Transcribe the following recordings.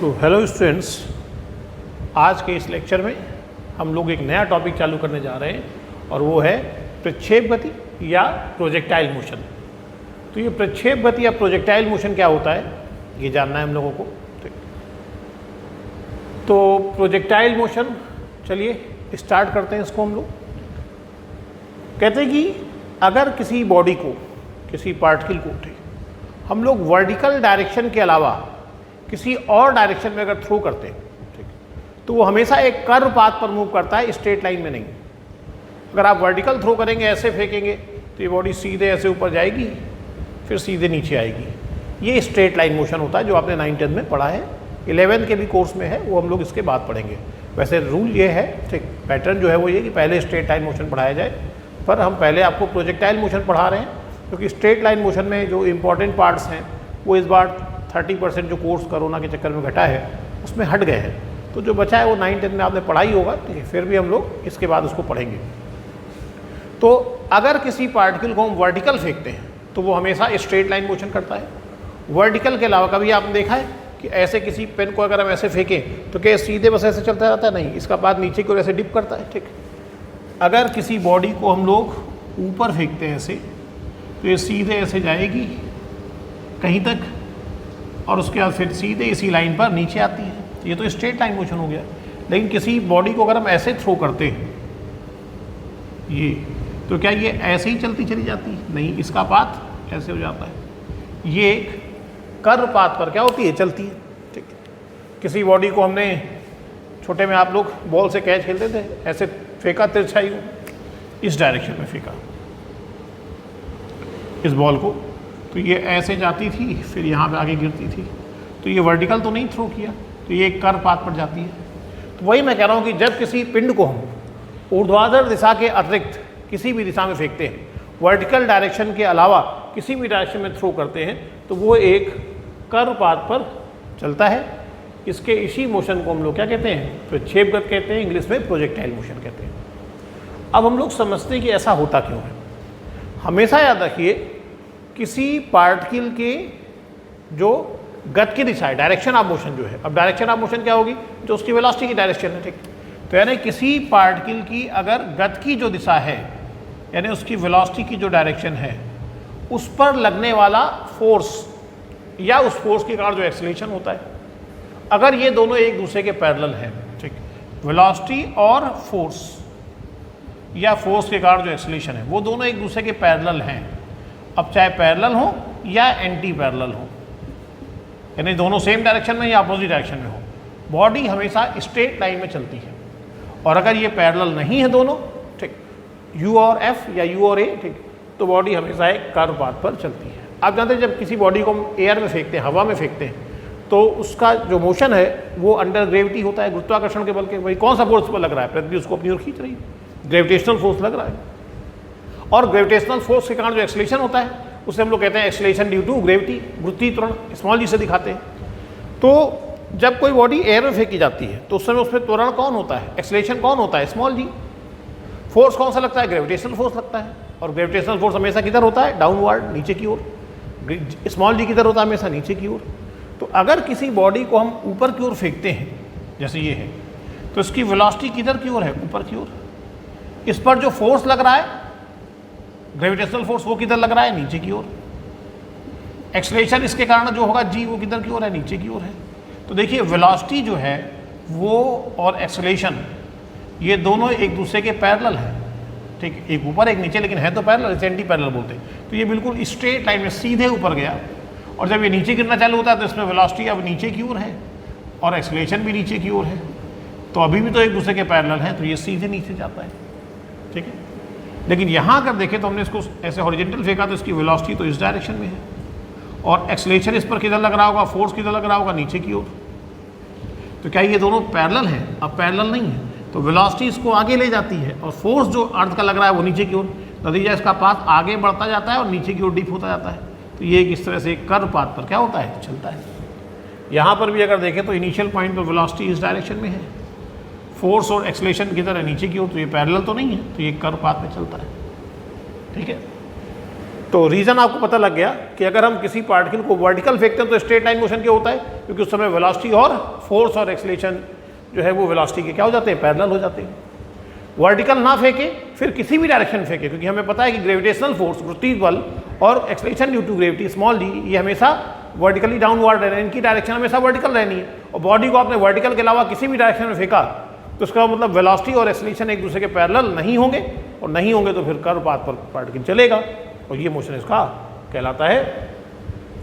तो hello students, आज के इस लेक्चर में हम लोग एक नया टॉपिक चालू करने जा रहे हैं और वो है प्रक्षेप गति या प्रोजेक्टाइल मोशन। तो ये प्रक्षेप गति या प्रोजेक्टाइल मोशन क्या होता है ये जानना है हम लोगों को। तो प्रोजेक्टाइल मोशन, चलिए स्टार्ट करते हैं इसको। हम लोग कहते हैं कि अगर किसी बॉडी को, किसी पार्टिकल को हम लोग वर्टिकल डायरेक्शन के अलावा किसी और डायरेक्शन में अगर थ्रो करते हैं, ठीक, तो वो हमेशा एक कर्व पाथ पर मूव करता है, स्ट्रेट लाइन में नहीं। अगर आप वर्टिकल थ्रो करेंगे, ऐसे फेंकेंगे, तो ये बॉडी सीधे ऐसे ऊपर जाएगी, फिर सीधे नीचे आएगी। ये स्ट्रेट लाइन मोशन होता है जो आपने 9-10 में पढ़ा है, 11 के भी कोर्स में है, वो हम लोग इसके बाद पढ़ेंगे। वैसे रूल ये है, ठीक, पैटर्न जो है वो ये कि पहले स्ट्रेट लाइन मोशन पढ़ाया जाए, पर हम पहले आपको प्रोजेक्टाइल मोशन पढ़ा रहे हैं क्योंकि स्ट्रेट लाइन मोशन में जो इम्पॉर्टेंट पार्ट्स हैं वो इस बार 30% जो कोर्स कोरोना के चक्कर में घटा है उसमें हट गए हैं। तो जो बचा है वो 9-10 में आपने पढ़ा ही होगा, ठीक है, फिर भी हम लोग इसके बाद उसको पढ़ेंगे। तो अगर किसी पार्टिकल को हम वर्टिकल फेंकते हैं तो वो हमेशा स्ट्रेट लाइन मोशन करता है। वर्टिकल के अलावा कभी आपने देखा है कि ऐसे किसी पेन को अगर हम ऐसे फेंकें तो क्या सीधे बस ऐसे चलता रहता है? नहीं, इसका बाद नीचे की ओर ऐसे डिप करता है। ठीक, अगर किसी बॉडी को हम लोग ऊपर फेंकते हैं ऐसे, तो ये सीधे ऐसे जाएगी कहीं तक और उसके बाद फिर सीधे इसी लाइन पर नीचे आती है। ये तो स्ट्रेट लाइन मोशन हो गया। लेकिन किसी बॉडी को अगर हम ऐसे थ्रो करते हैं ये, तो क्या ये ऐसे ही चलती चली जाती है? नहीं, इसका पाथ ऐसे हो जाता है। ये एक कर्व पाथ पर क्या होती है? चलती है। ठीक है, किसी बॉडी को हमने छोटे में आप लोग बॉल से कैच खेलते थे, ऐसे फेंका तिरछाई इस डायरेक्शन में फेंका इस बॉल को, तो ये ऐसे जाती थी, फिर यहाँ पे आगे गिरती थी। तो ये वर्टिकल तो नहीं थ्रो किया, तो ये एक कर्व पाथ पर जाती है। तो वही मैं कह रहा हूँ कि जब किसी पिंड को हम ऊर्ध्वाधर दिशा के अतिरिक्त किसी भी दिशा में फेंकते हैं, वर्टिकल डायरेक्शन के अलावा किसी भी डायरेक्शन में थ्रो करते हैं, तो वो एक कर्व पाथ पर चलता है। इसके इसी मोशन को हम लोग क्या कहते हैं? प्रक्षेप गति कहते हैं, इंग्लिश में प्रोजेक्टाइल मोशन कहते हैं। अब हम लोग समझते हैं कि ऐसा होता क्यों है। हमेशा याद रखिए, किसी पार्टिकल के जो गति की दिशा है, डायरेक्शन ऑफ मोशन जो है, अब डायरेक्शन ऑफ मोशन क्या होगी? जो उसकी वेलोसिटी की डायरेक्शन है। ठीक, तो यानी किसी पार्टिकल की अगर गति की जो दिशा है, यानी उसकी वेलोसिटी की जो डायरेक्शन है, उस पर लगने वाला फोर्स या उस फोर्स के कारण जो एक्सेलरेशन होता है, अगर ये दोनों एक दूसरे के पैरेलल हैं, ठीक, वेलोसिटी और फोर्स या फोर्स के कारण जो एक्सेलरेशन है, वो दोनों एक दूसरे के पैरेलल हैं। अब चाहे पैरेलल हो या एंटी पैरेलल हो, यानी दोनों सेम डायरेक्शन में या अपोजिट डायरेक्शन में हो, बॉडी हमेशा स्ट्रेट लाइन में चलती है। और अगर ये पैरेलल नहीं है दोनों, ठीक, यू और एफ या यू और ए, ठीक, तो बॉडी हमेशा एक कर्व पाथ पर चलती है। आप जानते हैं जब किसी बॉडी को हम एयर में फेंकते हैं, हवा में फेंकते हैं, तो उसका जो मोशन है वो अंडर ग्रेविटी होता है, गुरुत्वाकर्षण के बल के। भाई कौन सा फोर्स पर लग रहा है? पृथ्वी उसको अपनी ओर खींच रही है, ग्रेविटेशनल फोर्स लग रहा है। और ग्रेविटेशनल फोर्स के कारण जो एक्सेलरेशन होता है उसे हम लोग कहते हैं एक्सेलरेशन ड्यू टू ग्रेविटी, गुरुत्वीय त्वरण, स्मॉल जी से दिखाते हैं। तो जब कोई बॉडी एयर में फेंकी जाती है तो उस समय उसमें त्वरण कौन होता है? एक्सेलरेशन कौन होता है? स्मॉल जी। फोर्स कौन सा लगता है? ग्रेविटेशनल फोर्स लगता है। और ग्रेविटेशनल फोर्स हमेशा किधर होता है? डाउनवर्ड, नीचे की ओर। स्मॉल जी किधर होता है? हमेशा नीचे की ओर। तो अगर किसी बॉडी को हम ऊपर की ओर फेंकते हैं, जैसे ये है, तो इसकी वेलोसिटी किधर की ओर है? ऊपर की ओर। इस पर जो फोर्स लग रहा है, ग्रेविटेशनल फोर्स, वो किधर लग रहा है? नीचे की ओर। एक्सेलरेशन इसके कारण जो होगा जी, वो किधर की ओर है? नीचे की ओर है। तो देखिए, वेलोसिटी जो है वो और एक्सेलरेशन, ये दोनों एक दूसरे के पैरेलल हैं। ठीक, एक ऊपर एक नीचे, लेकिन है तो पैरेलल, इसे एंटी पैरेलल बोलते हैं। तो ये बिल्कुल स्ट्रेट लाइन में सीधे ऊपर गया, और जब ये नीचे गिरना चालू होता है तो इसमें वेलोसिटी अब नीचे की ओर है और एक्सेलरेशन भी नीचे की ओर है। तो अभी भी तो एक दूसरे के पैरेलल हैं, तो ये सीधे नीचे जाता है। ठीक है, लेकिन यहाँ अगर देखें तो हमने इसको ऐसे हॉरिजॉन्टल फेंका तो इसकी वेलोसिटी तो इस डायरेक्शन में है, और एक्सेलरेशन इस पर किधर लग रहा होगा? फोर्स किधर लग रहा होगा? नीचे की ओर। तो क्या ये दोनों पैरेलल हैं? अब पैरेलल नहीं है, तो वेलोसिटी इसको आगे ले जाती है और फोर्स जो अर्थ का लग रहा है वो नीचे की ओर। नतीजा इसका पाथ आगे बढ़ता जाता है और नीचे की ओर डीप होता जाता है। तो ये इस तरह से कर्व पाथ पर क्या होता है? चलता है। यहाँ पर भी अगर देखें तो इनिशियल पॉइंट पर वेलोसिटी इस डायरेक्शन में है, फोर्स और एक्सेलरेशन किधर है? नीचे की ओर। तो ये पैरेलल तो नहीं है, तो ये कर्व पाथ में चलता है। ठीक है, तो रीज़न आपको पता लग गया कि अगर हम किसी पार्टिकल को वर्टिकल फेंकते हैं तो स्ट्रेट लाइन मोशन क्या होता है, क्योंकि उस समय वेलोसिटी और फोर्स और एक्सीलरेशन जो है वो वेलोसिटी के क्या हो जाते हैं, पैरेलल हो जाते हैं। वर्टिकल ना फेंके फिर किसी भी डायरेक्शन फेंके, क्योंकि हमें पता है कि ग्रेविटेशनल फोर्स, गुरुत्वीय बल और acceleration due to gravity small g, ये हमेशा वर्टिकली डाउनवर्ड रहना है, इनकी डायरेक्शन हमेशा वर्टिकल रहनी है। और बॉडी को आपने वर्टिकल के अलावा किसी भी डायरेक्शन में फेंका तो उसका मतलब वेलोसिटी और एक्सीलरेशन एक दूसरे के पैरेलल नहीं होंगे, और नहीं होंगे तो फिर कर्व पाथ पर पार्टिकल चलेगा, और ये मोशन इसका कहलाता है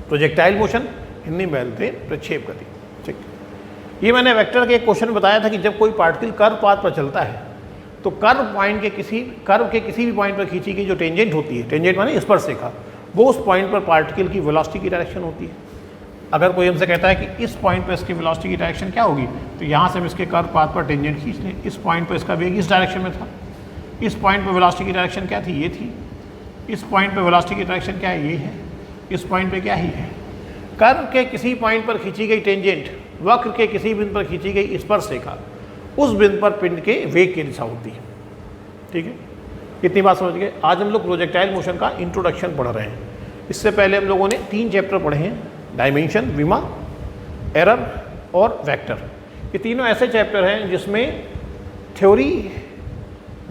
प्रोजेक्टाइल मोशन, हिंदी में बोलते हैं प्रक्षेप गति। ठीक, ये मैंने वेक्टर के एक क्वेश्चन बताया था कि जब कोई पार्टिकल कर्व पाथ पर चलता है तो कर्व के किसी भी पॉइंट पर खींची गई जो टेंजेंट होती है, टेंजेंट माने स्पर्शरेखा, वो उस पॉइंट पर पार्टिकल की वेलोसिटी की डायरेक्शन होती है। अगर कोई हमसे कहता है कि इस पॉइंट पर इसकी वेलोसिटी की डायरेक्शन क्या होगी, तो यहाँ से हम इसके कर्व पाथ पर टेंजेंट खींच लें, इस पॉइंट पर इसका वेग इस डायरेक्शन में था, इस पॉइंट पर वेलोसिटी की डायरेक्शन क्या थी, ये थी, इस पॉइंट पर वेलोसिटी की डायरेक्शन क्या है, ये है, इस पॉइंट पे क्या ही है। कर्व के किसी पॉइंट पर खींची गई टेंजेंट, वक्र के किसी बिंदु पर खींची गई स्पर्शरेखा, उस बिंदु पर पिंड के वेग की दिशा होती है। ठीक है, इतनी बात समझ गए। आज हम लोग प्रोजेक्टाइल मोशन का इंट्रोडक्शन पढ़ रहे हैं। इससे पहले हम लोगों ने 3 चैप्टर पढ़े हैं, डायमेंशन, विमा, एरर और वेक्टर। ये तीनों ऐसे चैप्टर हैं जिसमें थ्योरी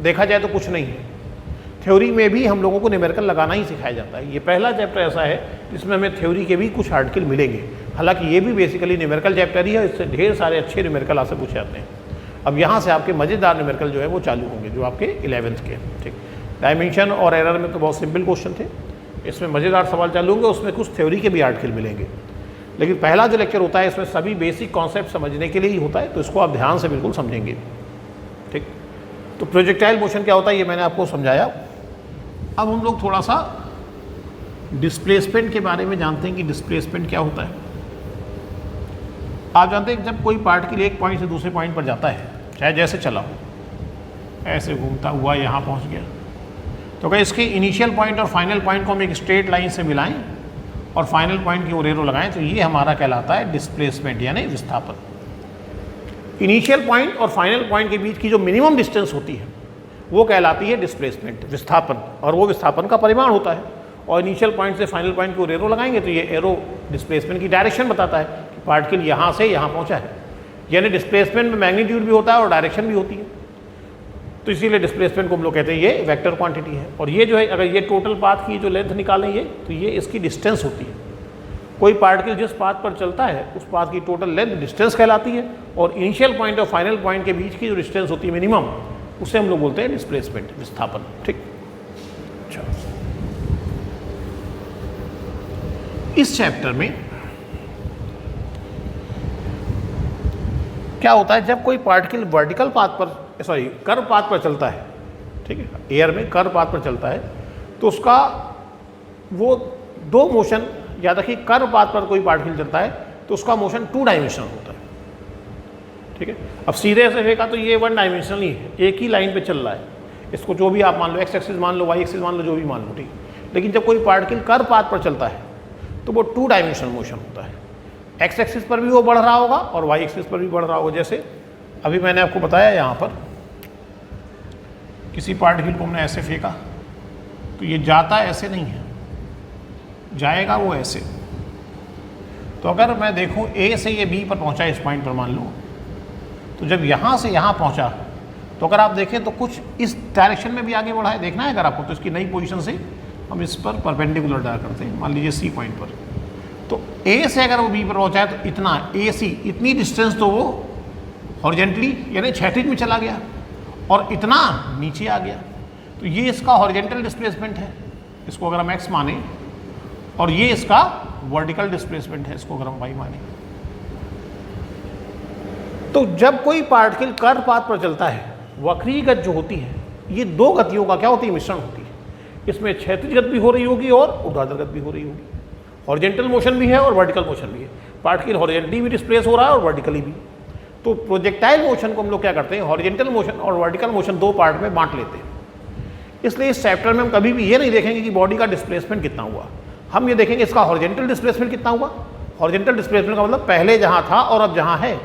देखा जाए तो कुछ नहीं है, थ्योरी में भी हम लोगों को न्यूमेरिकल लगाना ही सिखाया जाता है। ये पहला चैप्टर ऐसा है जिसमें हमें थ्योरी के भी कुछ आर्टिकल मिलेंगे, हालांकि ये भी बेसिकली न्यूमेरिकल चैप्टर ही है, इससे ढेर सारे अच्छे न्यूमेरिकल आपसे पूछे जाते हैं। अब यहाँ से आपके मज़ेदार न्यूमेरिकल जो है वो चालू होंगे, जो आपके 11th के। ठीक, डायमेंशन और एरर में तो बहुत सिंपल क्वेश्चन थे, इसमें मज़ेदार सवाल चालू होंगे, उसमें कुछ थ्योरी के भी आर्टिकल मिलेंगे। लेकिन पहला जो लेक्चर होता है इसमें सभी बेसिक कॉन्सेप्ट समझने के लिए ही होता है, तो इसको आप ध्यान से बिल्कुल समझेंगे। ठीक, तो प्रोजेक्टाइल मोशन क्या होता है ये मैंने आपको समझाया। अब हम लोग थोड़ा सा डिस्प्लेसमेंट के बारे में जानते हैं कि डिस्प्लेसमेंट क्या होता है। आप जानते हैं जब कोई पार्टिकल एक पॉइंट से दूसरे पॉइंट पर जाता है, चाहे जैसे चला हो, ऐसे घूमता हुआ यहाँ पहुँच गया, तो क्या इसके इनिशियल पॉइंट और फाइनल पॉइंट को हम एक स्ट्रेट लाइन से मिलाएं और फाइनल पॉइंट की ओर एरो लगाएं, तो ये हमारा कहलाता है डिस्प्लेसमेंट यानी विस्थापन। इनिशियल पॉइंट और फाइनल पॉइंट के बीच की जो मिनिमम डिस्टेंस होती है वो कहलाती है डिस्प्लेसमेंट, विस्थापन, और वो विस्थापन का परिमाण होता है। और इनिशियल पॉइंट से फाइनल पॉइंट की ओर एरो लगाएंगे तो ये एरो डिस्प्लेसमेंट की डायरेक्शन बताता है कि पार्टिकल यहाँ से यहाँ पहुँचा है, यानी डिस्प्लेसमेंट में मैग्नीट्यूड भी होता है और डायरेक्शन भी होती है। तो इसीलिए डिस्प्लेसमेंट को हम लोग कहते हैं ये वेक्टर क्वांटिटी है। और ये जो है, अगर ये टोटल पाथ की जो लेंथ निकालें ये, तो ये इसकी डिस्टेंस होती है। कोई पार्टिकल जिस पाथ पर चलता है उस पाथ की टोटल लेंथ डिस्टेंस कहलाती है, और इनिशियल पॉइंट और फाइनल पॉइंट के बीच की जो डिस्टेंस होती है मिनिमम, उसे हम लोग बोलते हैं डिस्प्लेसमेंट, विस्थापन। ठीक, अच्छा, इस चैप्टर में क्या होता है जब कोई पार्टिकल वर्टिकल पाथ पर, कर्व पाथ पर चलता है, ठीक है, एयर में कर्व पाथ पर चलता है, तो उसका वो 2 मोशन, याद रखिए कर्व पाथ पर कोई पार्टिकल चलता है तो उसका मोशन 2 डायमेंशनल होता है। ठीक है, अब सीधे से फेंका तो ये 1 डायमेंशनल ही है, एक ही लाइन पे चल रहा है, इसको जो भी आप मान लो, एक्स एक्सिस मान लो, वाई एक्सिस मान लो, जो भी मान लो। ठीक, लेकिन जब कोई पार्टिकल कर्व पाथ पर चलता है तो वो 2 डायमेंशनल मोशन होता है। एक्स एक्सिस पर भी वो बढ़ रहा होगा और वाई एक्सिस पर भी बढ़ रहा होगा। जैसे अभी मैंने आपको बताया, यहाँ पर किसी पार्टिकल को हमने ऐसे फेंका तो ये जाता ऐसे नहीं है, जाएगा वो ऐसे। तो अगर मैं देखूँ ए से ये बी पर पहुँचा, इस पॉइंट पर मान लो, तो जब यहाँ से यहाँ पहुँचा तो अगर आप देखें तो कुछ इस डायरेक्शन में भी आगे बढ़ा है, देखना है अगर आपको, तो इसकी नई पोजीशन से हम इस पर परपेंडिकुलर ड्रा करते हैं, मान लीजिए सी पॉइंट पर। तो ए से अगर वो बी पर पहुँचा है तो इतना ए सी, इतनी डिस्टेंस तो वो हॉरिजेंटली यानी क्षैतिज में चला गया, और इतना नीचे आ गया। तो ये इसका हॉरिजेंटल डिस्प्लेसमेंट है, इसको अगर हम एक्स माने, और ये इसका वर्टिकल डिस्प्लेसमेंट है, इसको अगर हम वाई माने। तो जब कोई पार्टिकल कर्व पाथ पर चलता है, वक्रीय गति जो होती है, ये 2 गतियों का क्या होती है, मिश्रण होती है। इसमें क्षैतिज गति भी हो रही होगी और ऊर्ध्वाधर गति भी हो रही होगी, हॉरिजेंटल मोशन भी है और वर्टिकल मोशन भी है। पार्टिकल हॉरिजेंटली भी डिस्प्लेस हो रहा है और वर्टिकली भी। तो प्रोजेक्टाइल मोशन को हम लोग क्या करते हैं, हॉरिजेंटल मोशन और वर्टिकल मोशन 2 पार्ट में बांट लेते हैं। इसलिए इस चैप्टर में हम कभी भी ये नहीं देखेंगे कि बॉडी का डिस्प्लेसमेंट कितना हुआ, हम ये देखेंगे इसका हॉरिजेंटल डिस्प्लेसमेंट कितना हुआ। हॉरिजेंटल डिस्प्लेसमेंट का मतलब पहले जहाँ था और अब जहाँ है,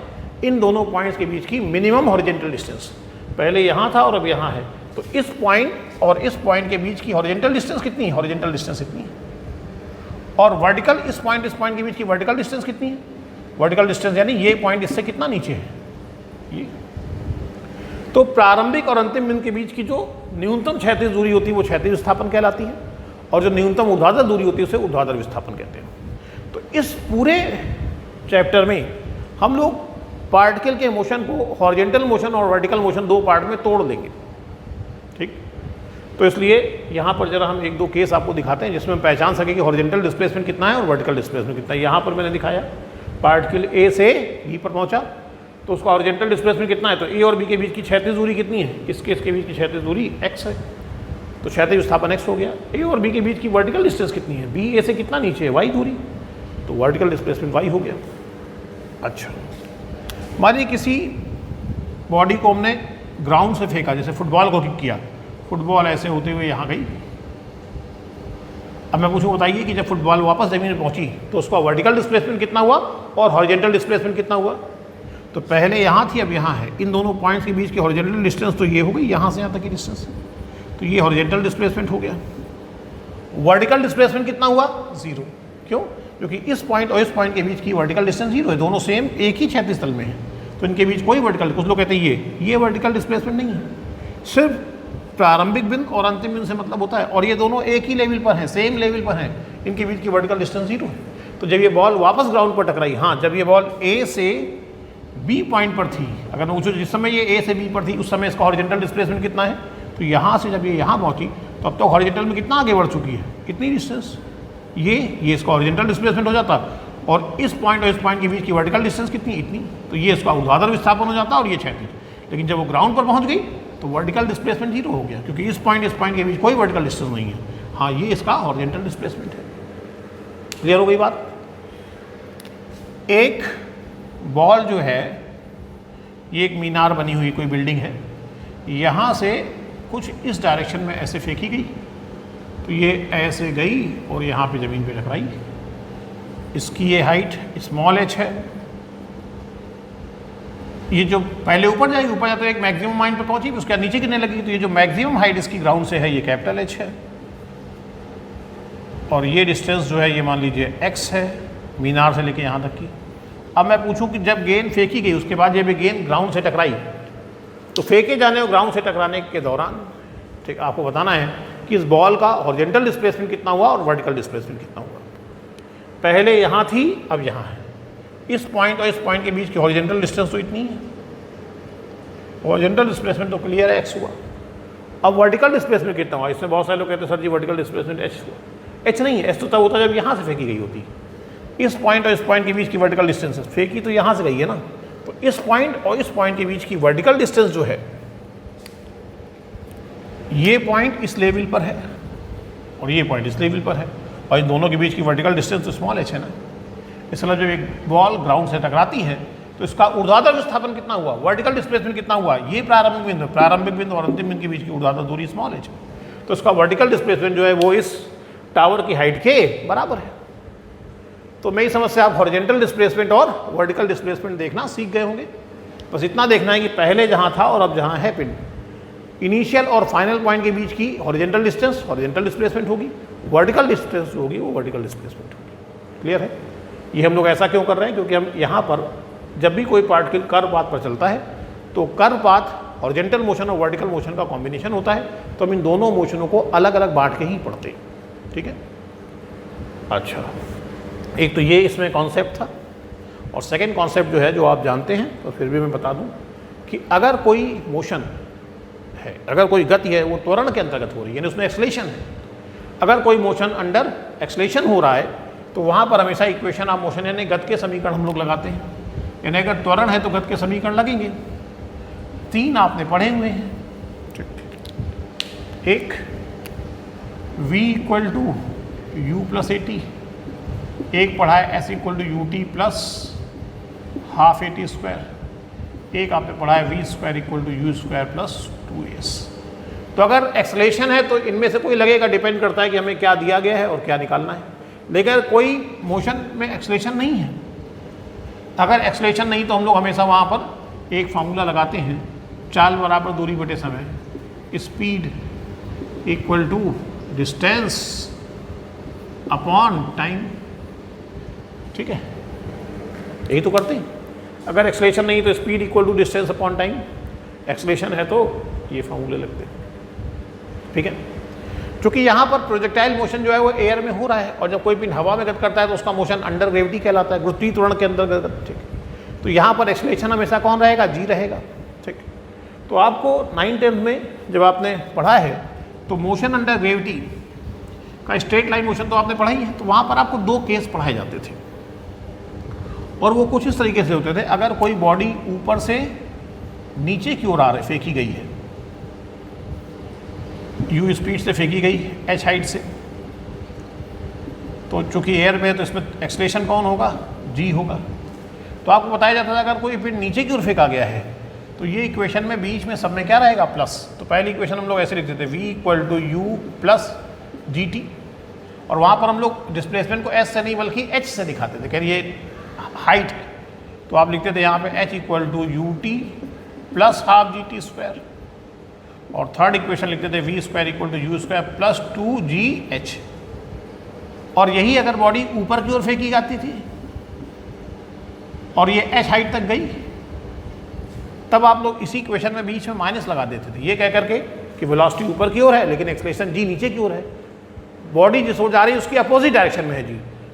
इन दोनों पॉइंट्स के बीच की मिनिमम हॉरिजेंटल डिस्टेंस। पहले यहाँ था और अब यहाँ है, तो इस पॉइंट और इस पॉइंट के बीच की हॉरिजॉन्टल डिस्टेंस कितनी है? हॉरिजॉन्टल डिस्टेंस इतनी है। और वर्टिकल इस पॉइंट के बीच की वर्टिकल डिस्टेंस कितनी है? वर्टिकल डिस्टेंस यानी ये पॉइंट इससे कितना नीचे है, ये। तो प्रारंभिक और अंतिम बिंदु के बीच की जो न्यूनतम क्षैतिज दूरी होती है वो क्षैतिज विस्थापन कहलाती है, और जो न्यूनतम ऊर्ध्वाधर दूरी होती है उसे ऊर्ध्वाधर विस्थापन कहते हैं। तो इस पूरे चैप्टर में हम लोग पार्टिकल के मोशन को हॉरिजॉन्टल मोशन और वर्टिकल मोशन दो पार्ट में तोड़ देंगे, ठीक। तो इसलिए यहाँ पर जरा हम एक दो केस आपको दिखाते हैं जिसमें हम पहचान सकें कि हॉरिजॉन्टल डिस्प्लेसमेंट कितना है और वर्टिकल डिस्प्लेसमेंट कितना है। यहाँ पर मैंने दिखाया पार्टिकल ए से बी पर पहुँचा तो उसका हॉरिजॉन्टल डिस्प्लेसमेंट कितना है, तो ए और बी के बीच की क्षैतिज दूरी कितनी है? इसके बीच की क्षैतिज दूरी x है, तो क्षैतिज विस्थापन x हो गया। ए और बी के बीच की वर्टिकल डिस्टेंस कितनी है? बी ए से कितना नीचे है? y दूरी, तो वर्टिकल डिस्प्लेसमेंट y हो गया। अच्छा, मानिए किसी बॉडी को हमने ग्राउंड से फेंका, जैसे फुटबॉल को किक किया, फुटबॉल ऐसे होते हुए यहाँ गई। अब मैं पूछूँ, बताइए कि जब फुटबॉल वापस जमीन में पहुँची तो उसका वर्टिकल डिस्प्लेसमेंट कितना हुआ और हॉरिजॉन्टल डिस्प्लेसमेंट कितना हुआ? तो पहले यहाँ थी, अब यहाँ है। इन दोनों पॉइंट्स के बीच की हॉरिजॉन्टल डिस्टेंस तो ये हो गई, यहाँ से यहाँ तक की डिस्टेंस, तो ये हॉरिजॉन्टल डिस्प्लेसमेंट हो गया। वर्टिकल डिस्प्लेसमेंट कितना हुआ? 0। क्यों? क्योंकि इस पॉइंट और इस पॉइंट के बीच की वर्टिकल डिस्टेंस 0 है, दोनों सेम एक ही क्षैतिज तल में है, तो इनके बीच कोई वर्टिकल, कुछ लोग कहते हैं ये वर्टिकल डिस्प्लेसमेंट नहीं है। सिर्फ प्रारंभिक बिंदु और अंतिम बिंदु से मतलब होता है, और ये दोनों एक ही लेवल पर हैं, सेम लेवल पर हैं, इनके बीच की वर्टिकल डिस्टेंस 0 है। तो जब ये बॉल वापस ग्राउंड पर टकराई, हाँ, जब ये बॉल ए से बी पॉइंट पर थी, अगर मैं पूछूँ जिस समय ये ए से बी पर थी उस समय इसका हॉरिजॉन्टल डिस्प्लेसमेंट कितना है, तो यहाँ से जब ये यहाँ पहुँची तो अब तो हॉरिजॉन्टल में कितना आगे बढ़ चुकी है, कितनी डिस्टेंस, ये इसका हॉरिजॉन्टल डिस्प्लेसमेंट हो जाता, और इस पॉइंट और इस पॉइंट के बीच की वर्टिकल डिस्टेंस कितनी, इतनी, तो ये इसका ऊर्ध्वाधर विस्थापन हो जाता और ये क्षैतिज। लेकिन जब वो ग्राउंड पर पहुँच गई तो वर्टिकल डिस्प्लेसमेंट 0 हो गया, क्योंकि इस पॉइंट के बीच कोई वर्टिकल डिस्टेंस नहीं है। हाँ, ये इसका हॉरिजॉन्टल डिस्प्लेसमेंट है। क्लियर हो गई बात? एक बॉल जो है, ये एक मीनार बनी हुई कोई बिल्डिंग है, यहाँ से कुछ इस डायरेक्शन में ऐसे फेंकी गई, तो ये ऐसे गई और यहाँ पे ज़मीन पे टकराई। इसकी ये हाइट स्मॉल h है, ये जो पहले ऊपर जाएगी, ऊपर जाते एक मैक्सिमम पॉइंट पे पहुंची, उसके बाद नीचे गिरने लगी, तो ये जो मैक्सिमम हाइट इसकी ग्राउंड से है ये कैपिटल H है, और ये डिस्टेंस जो है ये मान लीजिए x है, मीनार से लेके यहाँ तक की। अब मैं पूछूं कि जब गेंद फेंकी गई उसके बाद जब ये गेंद ग्राउंड से टकराई, तो फेंके जाने और ग्राउंड से टकराने के दौरान, ठीक, आपको बताना है कि इस बॉल का हॉरिजॉन्टल डिस्प्लेसमेंट कितना हुआ और वर्टिकल डिस्प्लेसमेंट कितना हुआ। पहले यहाँ थी, अब यहाँ है। इस पॉइंट और इस पॉइंट के बीच की हॉरिजॉन्टल डिस्टेंस तो इतनी है, हॉरिजॉन्टल डिस्प्लेसमेंट तो क्लियर है, x हुआ। अब वर्टिकल डिस्प्लेसमेंट कितना हुआ? इसमें बहुत सारे लोग कहते हैं सर जी वर्टिकल डिस्प्लेसमेंट h हुआ। h नहीं है, h तो तब होता है जब यहाँ से फेंकी गई होती। इस पॉइंट और इस पॉइंट के बीच की वर्टिकल डिस्टेंस, फेंकी तो यहाँ से गई है ना, तो इस पॉइंट और इस पॉइंट के बीच की वर्टिकल डिस्टेंस जो है, ये पॉइंट इस लेवल पर है और ये पॉइंट इस लेवल पर है, और इन दोनों के बीच की वर्टिकल डिस्टेंस तो स्मॉल h है ना। इसलिए जब एक बॉल ग्राउंड से टकराती है तो इसका ऊर्ध्वाधर विस्थापन कितना हुआ, वर्टिकल डिस्प्लेसमेंट कितना हुआ, ये प्रारंभिक बिंदु और अंतिम बिंदु के बीच की ऊर्ध्वाधर दूरी स्मॉल h है, तो इसका वर्टिकल डिस्प्लेसमेंट जो है वो इस टावर की हाइट के बराबर है। तो मेरी समझ से आप हॉरिजॉन्टल डिस्प्लेसमेंट और वर्टिकल डिस्प्लेसमेंट देखना सीख गए होंगे। बस इतना देखना है कि पहले जहाँ था और अब जहाँ है पिन, इनिशियल और फाइनल पॉइंट के बीच की हॉरिजॉन्टल डिस्टेंस हॉरिजॉन्टल डिस्प्लेसमेंट होगी, वर्टिकल डिस्टेंस जो होगी वो वर्टिकल डिस्प्लेसमेंट होगी। क्लियर है? ये हम लोग ऐसा क्यों कर रहे हैं? क्योंकि हम यहाँ पर जब भी कोई पार्टिकल कर्व पाथ पर चलता है तो कर्व पाथ हॉरिजॉन्टल मोशन और वर्टिकल मोशन का कॉम्बिनेशन होता है, तो हम इन दोनों मोशनों को अलग अलग बांट के ही पढ़ते हैं। ठीक है? अच्छा, एक तो ये इसमें कॉन्सेप्ट था, और सेकेंड कॉन्सेप्ट जो है जो आप जानते हैं तो फिर भी मैं बता दूं कि अगर कोई मोशन है, अगर कोई गति है वो त्वरण के अंतर्गत हो रही है, यानी उसमें एक्सलेशन है। अगर कोई मोशन अंडर एक्सलेशन हो रहा है तो वहाँ पर हमेशा इक्वेशन ऑफ मोशन यानी गति के समीकरण हम लोग लगाते हैं। यानी अगर त्वरण है तो गति के समीकरण लगेंगे, 3 आपने पढ़े हुए हैं। एक v equal to u plus a t, एक पढ़ा है s equal to u t plus half a t square, एक आपने पढ़ा है v square equal to u square plus 2s। तो अगर एक्सलेशन है तो इनमें से कोई लगेगा, डिपेंड करता है कि हमें क्या दिया गया है और क्या निकालना है। लेकिन कोई मोशन में एक्सलेशन नहीं है, अगर एक्सलेशन नहीं तो हम लोग हमेशा वहाँ पर एक फार्मूला लगाते हैं, चाल बराबर दूरी बटे समय। Speed equal to distance upon time. ठीक है, यही तो करते हैं। अगर एक्सेलरेशन नहीं तो speed equal to distance upon time, acceleration है तो ये फॉर्मूले लगते हैं। ठीक है, क्योंकि यहाँ पर प्रोजेक्टाइल मोशन जो है वो एयर में हो रहा है, और जब कोई पिंड हवा में गति करता है तो उसका मोशन अंडर ग्रेविटी कहलाता है, गुरुत्वीय त्वरण के अंदर। ठीक, तो यहाँ पर एक्सेलरेशन हमेशा कौन रहेगा? जी रहेगा। ठीक, तो आपको 9th-10th में जब आपने पढ़ा है तो मोशन अंडर ग्रेविटी का स्ट्रेट लाइन मोशन तो आपने पढ़ा ही है, तो वहाँ पर आपको 2 केस पढ़ाए जाते थे, और वो कुछ इस तरीके से होते थे। अगर कोई बॉडी ऊपर से नीचे की ओर आ रही फेंकी गई है, u स्पीड से फेंकी गई h हाइट से, तो चूंकि एयर में है तो इसमें एक्सेलरेशन कौन होगा? g होगा। तो आपको बताया जाता था अगर कोई पिंड नीचे की ओर फेंका गया है तो ये इक्वेशन में बीच में सब में क्या रहेगा? प्लस। तो पहली इक्वेशन हम लोग ऐसे लिखते थे, v equal to u plus g t, और वहाँ पर हम लोग डिस्प्लेसमेंट को s से नहीं बल्कि h से दिखाते थे, कह ये हाइट है, तो आप लिखते थे यहाँ पे h equal to u t plus half g t square, और थर्ड इक्वेशन लिखते थे v square equal to u square plus 2gh। और यही अगर बॉडी ऊपर की ओर फेंकी जाती थी और ये h हाइट तक गई, तब आप लोग इसी इक्वेशन में बीच में माइनस लगा देते थे, ये कह करके कि वेलोसिटी ऊपर की ओर है लेकिन एक्सेलरेशन g नीचे की ओर है, बॉडी जिस ओर जा रही है उसकी अपोजिट डायरेक्शन में है g,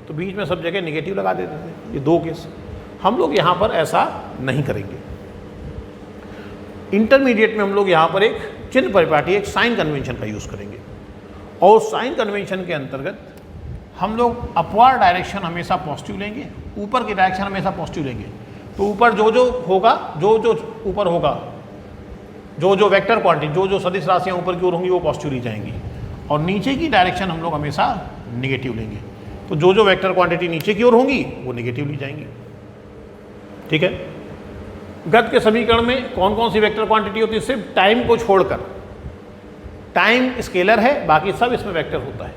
तो बीच में सब जगह नेगेटिव लगा देते थे। ये 2 केस। हम लोग यहाँ पर ऐसा नहीं करेंगे। इंटरमीडिएट में हम लोग यहाँ पर एक चिन्ह परिपाटी, एक साइन कन्वेंशन का यूज़ करेंगे, और साइन कन्वेंशन के अंतर्गत हम लोग अपवर्ड डायरेक्शन हमेशा पॉजिटिव लेंगे, ऊपर की डायरेक्शन हमेशा पॉजिटिव लेंगे। तो ऊपर जो जो होगा, जो जो ऊपर होगा, जो जो वेक्टर क्वांटिटी, जो जो सदिश राशियाँ ऊपर की ओर होंगी वो पॉजिटिव ली जाएंगी, और नीचे की डायरेक्शन हम लोग हमेशा निगेटिव लेंगे। तो जो जो वेक्टर क्वांटिटी नीचे की ओर होंगी वो निगेटिव ली जाएंगी। ठीक है, गति के समीकरण में कौन कौन सी वेक्टर क्वांटिटी होती है? सिर्फ टाइम को छोड़कर, टाइम स्केलर है, बाकी सब इसमें वेक्टर होता है।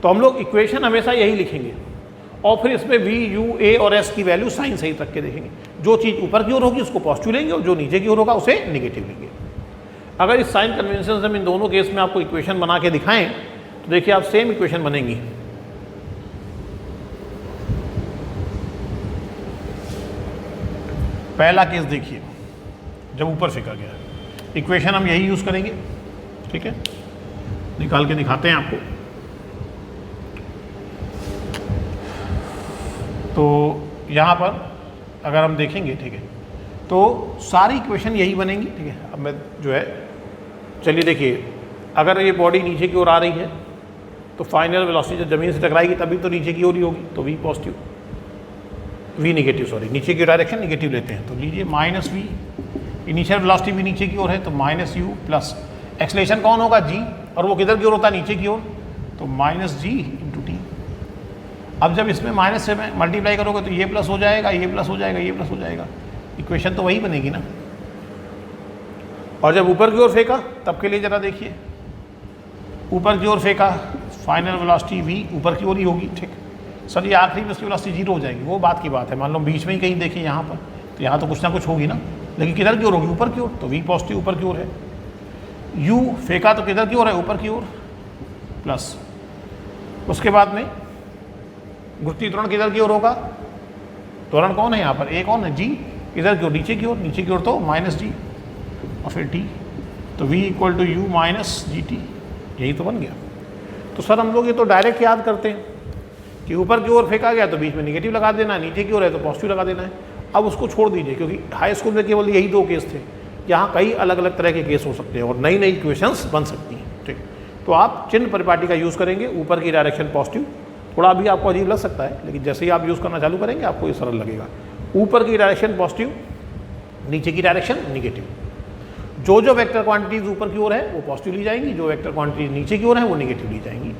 तो हम लोग इक्वेशन हमेशा यही लिखेंगे, और फिर इसमें v, u, a और s की वैल्यू साइन सहित रख के देखेंगे। जो चीज़ ऊपर की ओर होगी उसको पॉजिटिव लेंगे, और जो नीचे की ओर होगा उसे निगेटिव लेंगे। अगर इस साइन कन्वेंशन से हम इन दोनों केस में आपको इक्वेशन बना के दिखाएं तो देखिए आप सेम इक्वेशन बनेंगी। पहला केस देखिए, जब ऊपर फेंका गया, इक्वेशन हम यही यूज़ करेंगे। ठीक है, निकाल के दिखाते हैं आपको। तो यहाँ पर अगर हम देखेंगे, ठीक है, तो सारी इक्वेशन यही बनेंगी। ठीक है, अब मैं जो है, चलिए देखिए, अगर ये बॉडी नीचे की ओर आ रही है तो फाइनल वेलोसिटी जब ज़मीन से टकराएगी तभी तो नीचे की ओर ही होगी, तो v positive, v negative, sorry नीचे की डायरेक्शन निगेटिव लेते हैं। तो लीजिए माइनस v, इनिशियल वेलोसिटी भी नीचे की ओर है तो माइनस u प्लस एक्सेलरेशन कौन होगा? g, और वो किधर की ओर होता है? नीचे की ओर, तो माइनस g इंटू टी। अब जब इसमें माइनस से में मल्टीप्लाई करोगे तो ये प्लस हो जाएगा, ये प्लस हो जाएगा, ये प्लस हो जाएगा, इक्वेशन तो वही बनेगी ना। और जब ऊपर की ओर फेंका तब के लिए ज़रा देखिए, ऊपर की ओर फेंका, फाइनल वेलोसिटी v ऊपर की ओर ही होगी। ठीक, सर ये आखिरी में उसकी वेलोसिटी 0 हो जाएगी, वो बात की बात है। मान लो बीच में ही कहीं देखिए यहाँ पर, तो यहाँ तो कुछ ना कुछ होगी ना, लेकिन किधर की ओर होगी? ऊपर की ओर, तो v पॉजिटिव ऊपर की ओर है। u फेंका तो किधर की ओर है? ऊपर की ओर, प्लस उसके बाद में गुरुत्वीय त्वरण किधर की ओर होगा? त्वरण कौन है यहाँ पर? a कौन है? g, किधर की ओर? नीचे की ओर, नीचे की ओर तो माइनस g, और फिर t, तो v equal to u minus g t, यही तो बन गया। तो सर हम लोग ये तो डायरेक्ट याद करते हैं कि ऊपर की ओर फेंका गया तो बीच में निगेटिव लगा देना है, नीचे की ओर है तो पॉजिटिव लगा देना है। अब उसको छोड़ दीजिए, क्योंकि हाई स्कूल में केवल यही 2 केस थे, यहाँ कई अलग अलग तरह के केस हो सकते हैं और नई नई इक्वेशंस बन सकती हैं। ठीक, तो आप चिन्ह परिपाटी का यूज़ करेंगे, ऊपर की डायरेक्शन पॉजिटिव, थोड़ा अभी आपको अजीब लग सकता है लेकिन जैसे ही आप यूज़ करना चालू करेंगे आपको ये सरल लगेगा। ऊपर की डायरेक्शन पॉजिटिव, नीचे की डायरेक्शन निगेटिव। जो जो वेक्टर क्वांटिटीज ऊपर की ओर है वो पॉजिटिव ली जाएंगी, जो वेक्टर क्वांटिटीज नीचे की ओर है वो निगेटिव ली जाएंगी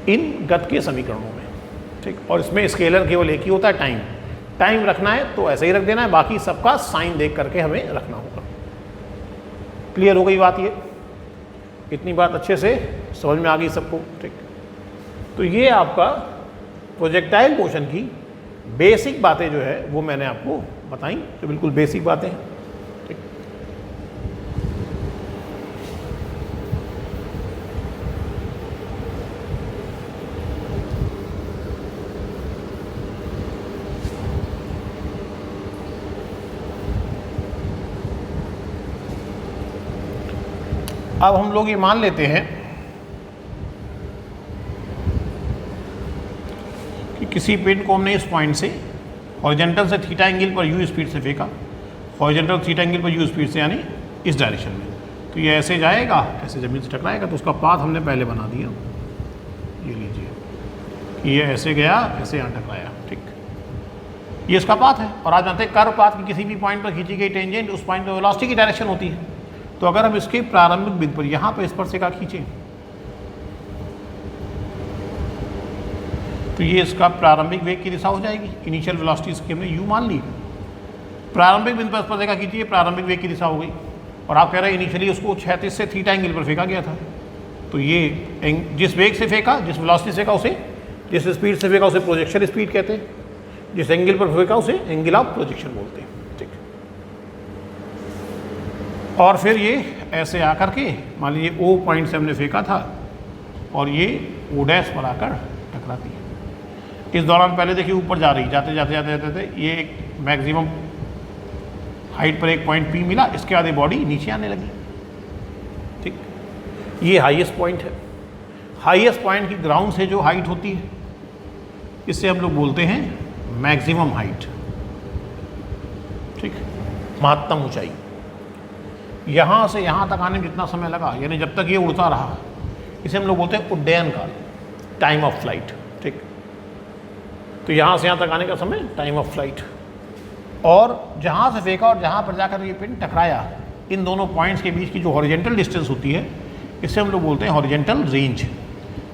इन गति के समीकरणों में। ठीक, और इसमें स्केलर केवल एक ही होता है, टाइम। टाइम रखना है तो ऐसे ही रख देना है, बाकी सबका साइन देख करके हमें रखना होगा। क्लियर हो गई बात? ये इतनी बात अच्छे से समझ में आ गई सबको? ठीक, तो ये आपका प्रोजेक्टाइल मोशन की बेसिक बातें जो है वो मैंने आपको बताई, जो बिल्कुल बेसिक बातें हैं। ठीक, अब हम लोग ये मान लेते हैं कि किसी पिन को हमने इस पॉइंट से हॉरिजॉन्टल से थीटा एंगल पर यू स्पीड से फेंका, हॉरिजॉन्टल थीटा एंगल पर यू स्पीड से, यानी इस डायरेक्शन में। तो ये ऐसे जाएगा, ऐसे ज़मीन से टकराएगा, तो उसका पाथ हमने पहले बना दिया। ये लीजिए कि ये ऐसे गया, ऐसे यहाँ टकराया, ठीक, ये इसका पाथ है। और आप जानते हैं कर्व पाथ की किसी भी पॉइंट पर खींची गई टेंजेंट उस पॉइंट पर वेलोसिटी की डायरेक्शन होती है। तो अगर हम इसके प्रारंभिक बिंदु पर यहाँ पर स्पर्शिका खींचें तो ये इसका प्रारंभिक वेग की दिशा हो जाएगी। इनिशियल वेलोसिटी इसकी हमने u मान ली, प्रारंभिक बिंदु पर स्पर्शिका खींची, प्रारंभिक वेग की दिशा हो गई। और आप कह रहे हैं इनिशियली उसको क्षैतिज से थीटा एंगल पर फेंका गया था, तो ये जिस वेग से फेंका, जिस वेलोसिटी से फेंका उसे, जिस स्पीड से फेंका उसे प्रोजेक्शन स्पीड कहते हैं, जिस एंगल पर फेंका उसे एंगल ऑफ प्रोजेक्शन बोलते हैं, ठीक। और फिर ये ऐसे आकर के मान लीजिए ओ पॉइंट से हमने फेंका था और ये ओ डैश पर आकर टकराती है। इस दौरान पहले देखिए ऊपर जा रही, जाते जाते जाते जाते जाते ये एक मैक्सिमम हाइट पर एक पॉइंट पी मिला, इसके बाद ये बॉडी नीचे आने लगी, ठीक। ये हाईएस्ट पॉइंट है। हाईएस्ट पॉइंट की ग्राउंड से जो हाइट होती है इससे हम लोग बोलते हैं मैक्सिमम हाइट, ठीक, महत्तम ऊंचाई। यहाँ से यहाँ तक आने में जितना समय लगा, यानी जब तक ये उड़ता रहा, इसे हम लोग बोलते हैं उड्डयन काल, टाइम ऑफ फ्लाइट, ठीक। तो यहाँ से यहाँ तक आने का समय टाइम ऑफ फ्लाइट। और जहाँ से फेंका और जहाँ पर जाकर ये पिन टकराया, इन दोनों पॉइंट्स के बीच की जो हॉरिजॉन्टल डिस्टेंस होती है इसे हम लोग बोलते हैं हॉरिजॉन्टल रेंज,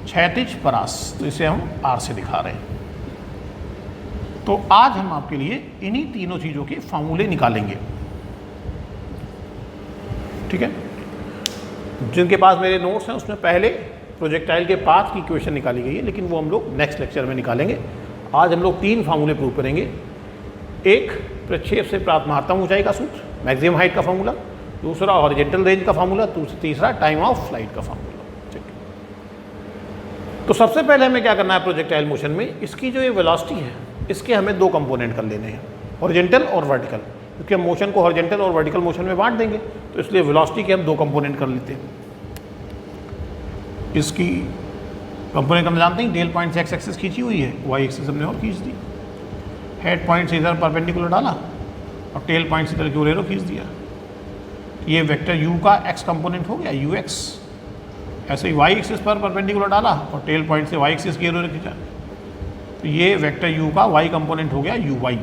क्षैतिज परास। तो इसे हम आर से दिखा रहे हैं। तो आज हम आपके लिए इन्हीं तीनों चीज़ों के फार्मूले निकालेंगे, ठीक है। जिनके पास मेरे नोट्स हैं उसमें पहले प्रोजेक्टाइल के पाथ की इक्वेशन निकाली गई है, लेकिन वो हम लोग नेक्स्ट लेक्चर में निकालेंगे। आज हम लोग 3 फार्मूले प्रूव करेंगे। एक प्रक्षेप से प्राप्त महत्तम ऊंचाई का सूत्र, मैक्सिमम हाइट का फार्मूला, दूसरा हॉरिजॉन्टल रेंज का फार्मूला, तीसरा टाइम ऑफ फ्लाइट का फार्मूला, ठीक। तो सबसे पहले हमें क्या करना है प्रोजेक्टाइल मोशन में, इसकी जो ये वेलोसिटी है इसके हमें 2 कंपोनेंट कर लेने हैं, हॉरिजॉन्टल और वर्टिकल, क्योंकि हम मोशन को हॉरिजॉन्टल और वर्टिकल मोशन में बांट देंगे, तो इसलिए वेलोसिटी के हम 2 कंपोनेंट कर लेते हैं। इसकी कंपोनेंट हम जानते हैं, डेल पॉइंट से एक्स एक्सिस खींची हुई है, वाई एक्सिस हमने और खींच दी, हेड पॉइंट से इधर परपेंडिकुलर डाला और टेल पॉइंट से इधर की ओर एरो खींच दिया। ये वेक्टर u का x कंपोनेंट हो गया ux। ऐसे ही y एक्सिस पर परपेंडिकुलर डाला और टेल पॉइंट से y एक्सिस की एरो खींचा, तो ये वेक्टर u का y कंपोनेंट हो गया uy।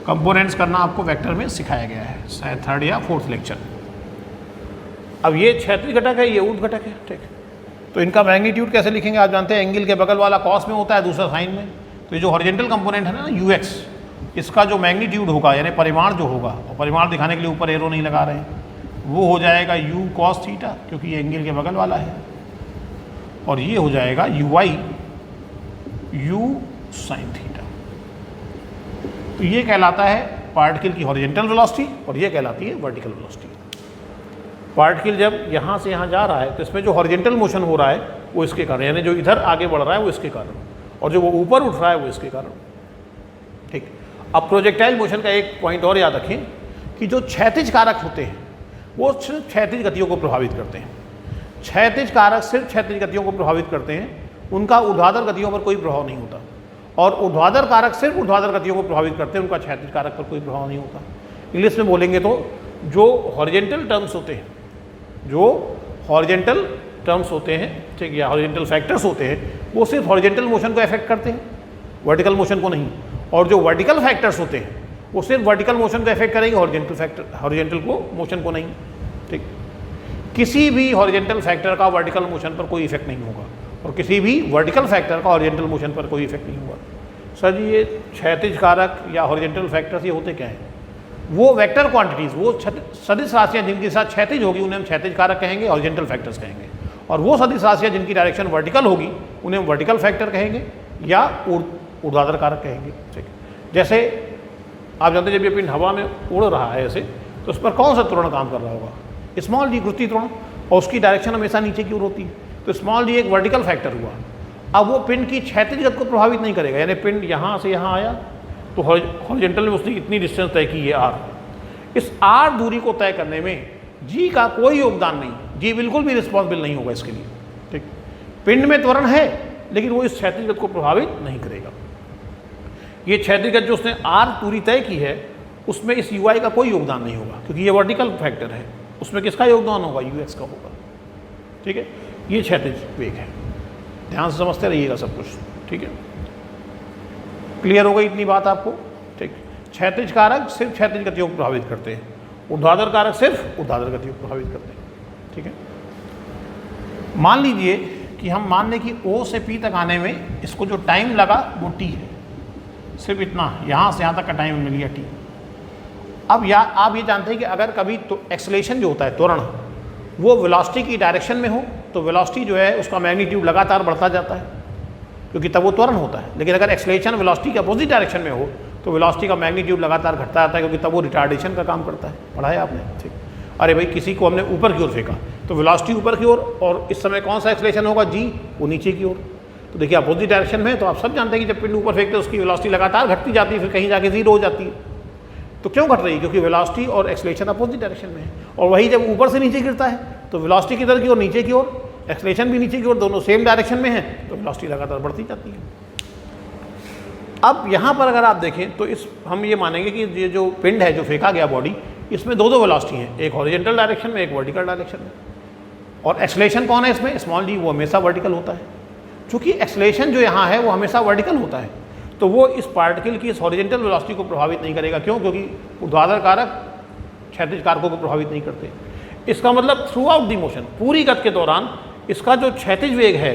कंपोनेंट्स करना आपको वेक्टर में सिखाया गया है, शायद 3rd या 4th लेक्चर। अब ये क्षैतिज घटक है, ये ऊर्ध्व घटक है, ठीक। तो इनका मैग्नीट्यूड कैसे लिखेंगे आप जानते हैं, एंगल के बगल वाला कॉस में होता है, दूसरा साइन में। तो ये जो हॉरिजॉन्टल कंपोनेंट है ना ux, इसका जो मैग्नीट्यूड होगा यानी परिमाण जो होगा, और परिमाण दिखाने के लिए ऊपर एरो नहीं लगा रहे हैं, वो हो जाएगा u cos थीटा, क्योंकि ये एंगल के बगल वाला है, और ये हो जाएगा uy u sin थीटा। तो ये कहलाता है पार्टिकल की हॉरिजॉन्टल वेलोसिटी और ये कहलाती है वर्टिकल वेलोसिटी। पार्टिकल जब यहाँ से यहाँ जा रहा है तो इसमें जो हॉरिजॉन्टल मोशन हो रहा है वो इसके कारण, यानी जो इधर आगे बढ़ रहा है वो इसके कारण, और जो वो ऊपर उठ रहा है वो इसके कारण, ठीक। अब प्रोजेक्टाइल मोशन का एक पॉइंट और याद रखें कि जो क्षैतिज कारक होते हैं वो सिर्फ क्षैतिज गतियों को प्रभावित करते हैं। क्षैतिज कारक सिर्फ क्षैतिज गतियों को प्रभावित करते हैं, उनका ऊर्ध्वाधर गतियों पर कोई प्रभाव नहीं होता। और ऊर्ध्वाधर कारक सिर्फ ऊर्ध्वाधर गतियों को प्रभावित करते हैं, उनका क्षैतिज कारक पर कोई प्रभाव नहीं होता। इंग्लिश में बोलेंगे तो जो हॉरिजॉन्टल टर्म्स होते हैं, जो हॉरिजॉन्टल टर्म्स होते हैं, ठीक, या हॉरिजॉन्टल फैक्टर्स होते हैं, वो सिर्फ हॉरिजॉन्टल मोशन को अफेक्ट करते हैं, वर्टिकल मोशन को नहीं। और जो वर्टिकल फैक्टर्स होते हैं वो सिर्फ वर्टिकल मोशन को अफेक्ट करेंगे, हॉरिजॉन्टल को मोशन को नहीं, ठीक। किसी भी हॉरिजॉन्टल फैक्टर का वर्टिकल मोशन पर कोई इफेक्ट नहीं होगा और किसी भी वर्टिकल फैक्टर का हॉरिजॉन्टल मोशन पर कोई इफेक्ट नहीं होगा। सर जी ये क्षैतिज कारक या हॉरिजॉन्टल फैक्टर्स ये होते क्या हैं? वो वेक्टर क्वांटिटीज़, वो सदिश राशियाँ जिनके साथ क्षैतिज होगी उन्हें हम क्षैतिज कारक कहेंगे, हॉरिजॉन्टल फैक्टर्स कहेंगे। और वो सदिश राशियाँ जिनकी डायरेक्शन वर्टिकल होगी उन्हें हम वर्टिकल फैक्टर कहेंगे या ऊर्ध्वाधर कारक कहेंगे, ठीक। जैसे आप जानते हैं जब ये पिंड हवा में उड़ रहा है ऐसे, तो उस पर कौन सा त्वरण काम कर रहा होगा? स्मॉल डी, गुरुत्वीय त्वरण, और उसकी डायरेक्शन हमेशा नीचे की ओर होती है, तो स्मॉल डी एक वर्टिकल फैक्टर हुआ। अब वो पिंड की क्षैतिज गति को प्रभावित नहीं करेगा, यानी पिंड यहाँ से यहाँ आया तो हॉरिजॉन्टल में उसने इतनी डिस्टेंस तय की है r। इस r दूरी को तय करने में जी का कोई योगदान नहीं, जी बिल्कुल भी रिस्पॉन्सिबल नहीं होगा इसके लिए। ठीक, पिंड में त्वरण है लेकिन वो इस क्षैतिज गति को प्रभावित नहीं करेगा। ये क्षैतिज गति जो उसने आर पूरी तय की है उसमें इस यू आई का कोई योगदान नहीं होगा, क्योंकि ये वर्टिकल फैक्टर है, उसमें किसका योगदान होगा, यू एक्स का होगा। ठीक है, ये क्षैतिज वेग है, ध्यान से समझते रहिएगा सब कुछ। ठीक है, क्लियर हो गई इतनी बात आपको। ठीक, क्षैतिज कारक सिर्फ क्षैतिज गतियों को प्रभावित करते हैं, ऊर्ध्वाधर कारक सिर्फ ऊर्ध्वाधर गतियों को प्रभावित करते हैं। ठीक है, मान लीजिए कि हम मान लें कि O से P तक आने में इसको जो टाइम लगा वो T है, सिर्फ इतना, यहाँ से यहाँ तक का टाइम मिल गया T। अब आप ये जानते हैं कि अगर कभी तो एक्सेलेरेशन जो होता है त्वरण, वो वेलोसिटी की डायरेक्शन में हो तो वेलोसिटी जो है उसका मैग्नीट्यूड लगातार बढ़ता जाता है, क्योंकि तब वो त्वरण होता है। लेकिन अगर एक्सेलेरेशन वेलोसिटी के अपोजिट डायरेक्शन में हो तो वेलोसिटी का मैग्नीट्यूड लगातार घटता जाता है, क्योंकि तब वो रिटार्डेशन का काम करता है। पढ़ा है आपने? ठीक, अरे भाई किसी को हमने ऊपर की ओर फेंका तो वेलोसिटी ऊपर की ओर, और इस समय कौन सा एक्सेलेरेशन होगा, जी, वो नीचे की ओर। तो देखिए अपोजिट डायरेक्शन में, तो आप सब जानते हैं कि जब पिंड ऊपर फेंकते हैं उसकी वेलोसिटी लगातार घटती जाती है, फिर कहीं जाके जीरो हो जाती है। तो क्यों घट रही है, क्योंकि वेलोसिटी और एक्सेलेरेशन अपोजिट डायरेक्शन में है। और वही जब ऊपर से नीचे गिरता है तो वेलोसिटी किधर की ओर, नीचे की ओर, एक्सेलेरेशन भी नीचे की ओर, दोनों सेम डायरेक्शन में है, तो वेलोसिटी लगातार बढ़ती जाती है। अब यहाँ पर अगर आप देखें तो हम ये मानेंगे कि ये जो पिंड है जो फेंका गया बॉडी, इसमें दो वेलोसिटी हैं, एक हॉरिजॉन्टल डायरेक्शन में, एक वर्टिकल डायरेक्शन में। और एक्सेलेरेशन कौन है इसमें, स्मॉल डी, वो हमेशा वर्टिकल होता है। चूँकि एक्सेलेरेशन जो यहाँ है वो हमेशा वर्टिकल होता है, तो वो इस पार्टिकल की इस हॉरिजॉन्टल वेलोसिटी को प्रभावित नहीं करेगा। क्यों? क्योंकि ऊर्ध्वाधर कारक क्षैतिज कारकों को प्रभावित नहीं करते। इसका मतलब थ्रू आउट द मोशन, पूरी गति के दौरान इसका जो क्षैतिज वेग है,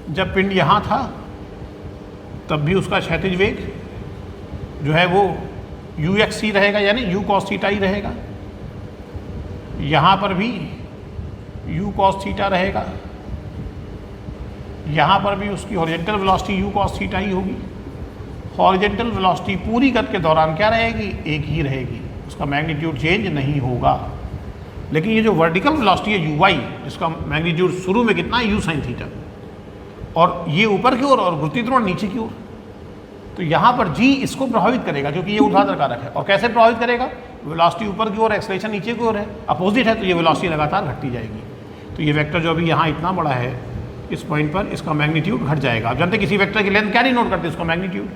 जब पिंड यहाँ था तब भी उसका क्षैतिज वेग जो है वो यू एक्स सी रहेगा, यानी यू कॉस थीटा ही रहेगा। यहाँ पर भी यू कॉस थीटा रहेगा, यहाँ पर भी उसकी horizontal velocity u cos theta ही होगी। हॉरिजॉन्टल वेलोसिटी पूरी गति के दौरान क्या रहेगी, एक ही रहेगी, उसका मैग्नीट्यूड चेंज नहीं होगा। लेकिन ये जो वर्टिकल वेलोसिटी है यू वाई, जिसका मैग्नीट्यूड शुरू में कितना है, यू साइन थीटा, और ये ऊपर की ओर और गुरुत्वीय त्वरण नीचे की ओर, तो यहाँ पर जी इसको प्रभावित करेगा, क्योंकि ये ऊर्ध्वाधर कारक है। और कैसे प्रभावित करेगा, वेलोसिटी ऊपर की ओर, एक्सेलेरेशन नीचे की ओर है, अपोजिट है, तो ये वेलोसिटी लगातार घटती जाएगी। तो ये वेक्टर जो अभी यहाँ इतना बड़ा है, इस पॉइंट पर इसका मैग्नीट्यूड घट जाएगा। आप जानते हैं किसी वेक्टर की लेंथ क्या नहीं नोट करते, उसका मैग्नीट्यूड,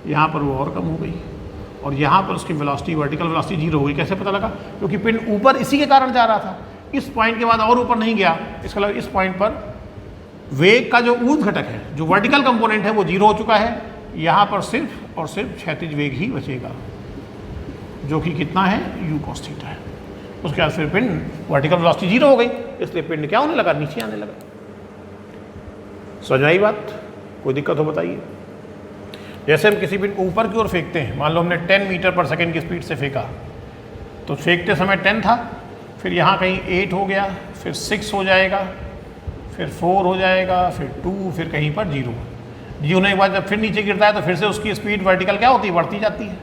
यहाँ पर वो और कम हो गई, और यहाँ पर उसकी वेलोसिटी, वर्टिकल वेलोसिटी जीरो हो गई। कैसे पता लगा, क्योंकि पिंड ऊपर इसी के कारण जा रहा था, इस पॉइंट के बाद और ऊपर नहीं गया, इसका मतलब इस पॉइंट पर वेग का जो ऊर्ध्व घटक है, जो वर्टिकल कंपोनेंट है, वो जीरो हो चुका है। यहाँ पर सिर्फ और सिर्फ क्षैतिज वेग ही बचेगा, जो कि कितना है, यू कॉस थीटा है। उसके बाद फिर पिंड वर्टिकल वेलोसिटी जीरो हो गई, इसलिए पिंड क्या होने लगा, नीचे आने लगा। समझ आई बात? कोई दिक्कत हो बताइए। जैसे हम किसी पिंड को ऊपर की ओर फेंकते हैं, मान लो हमने 10 मीटर पर सेकेंड की स्पीड से फेंका, तो फेंकते समय 10 था, फिर यहाँ कहीं 8 हो गया, फिर 6 हो जाएगा, फिर 4 हो जाएगा, फिर 2, फिर कहीं पर 0। जी होने के बाद जब फिर नीचे गिरता है तो फिर से उसकी स्पीड वर्टिकल क्या होती है, बढ़ती जाती है।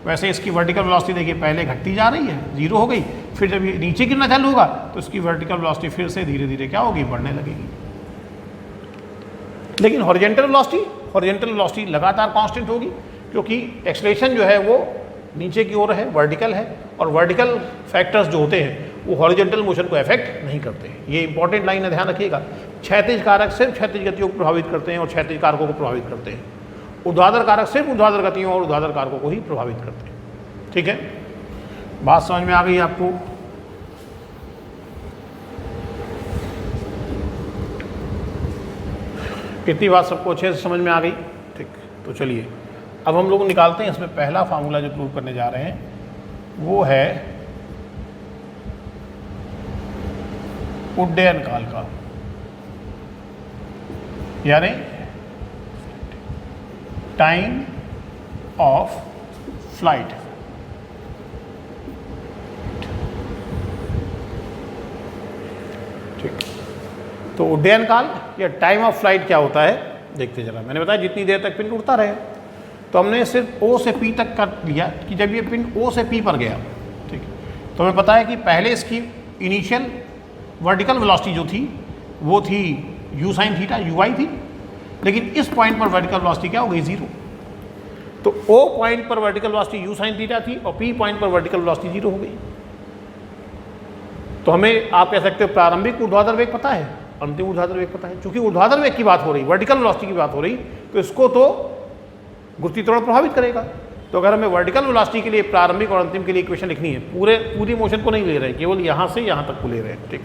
वैसे इसकी वर्टिकल वेलोसिटी देखिए पहले घटती जा रही है, 0 हो गई, फिर जब ये नीचे गिरना चालू होगा तो इसकी वर्टिकल वेलोसिटी फिर से धीरे धीरे क्या होगी, बढ़ने लगेगी। लेकिन हॉरिजॉन्टल वेलोसिटी लगातार कांस्टेंट होगी, क्योंकि एक्सेलरेशन जो है वो नीचे की ओर है, वर्टिकल है, और वर्टिकल फैक्टर्स जो होते हैं वो हॉरिजॉन्टल मोशन को अफेक्ट नहीं करते। ये इंपॉर्टेंट लाइन है, ध्यान रखिएगा। क्षैतिज कारक सिर्फ क्षैतिज गतियों को प्रभावित करते हैं और क्षैतिज कारकों को प्रभावित करते हैं। ऊर्ध्वाधर कारक सिर्फ ऊर्ध्वाधर गतियों और ऊर्ध्वाधर कारकों को ही प्रभावित करते हैं। ठीक है, बात समझ में आ गई आपको? कितनी बात सबको अच्छे से समझ में आ गई? ठीक, तो चलिए अब हम लोग निकालते हैं इसमें पहला फार्मूला जो प्रूव करने जा रहे हैं, वो है उड्डयन काल का, यानी टाइम ऑफ फ्लाइट। ठीक, तो उड्डयन काल या टाइम ऑफ फ्लाइट क्या होता है देखते जरा। मैंने बताया जितनी देर तक पिंड उड़ता रहे, तो हमने सिर्फ O से P तक कर लिया कि जब ये पिंड O से P पर गया, ठीक, तो हमें पता है कि पहले इसकी इनिशियल वर्टिकल वेलोसिटी जो थी वो थी यू साइन थीटा, यू आई थी, लेकिन इस पॉइंट पर वर्टिकल वेलोसिटी क्या हो गई, 0। तो O पॉइंट पर vertical velocity you sine theta थी और P पॉइंट पर वर्टिकल वेलोसिटी 0 हो गई। तो हमें आप कह सकते हो प्रारंभिक ऊर्ध्वाधर वेग पता है, अंतिम ऊर्ध्वाधर वेग पता है। चूंकि ऊर्ध्वाधर वेग की बात हो रही, वर्टिकल वेलोसिटी की बात हो रही, तो इसको तो गुरुत्वीय त्वरण प्रभावित करेगा। तो अगर हमें वर्टिकल वेलोसिटी के लिए प्रारंभिक और अंतिम के लिए इक्वेशन लिखनी है, पूरी मोशन को नहीं ले रहे, केवल यहाँ से यहाँ तक को ले रहे हैं, ठीक।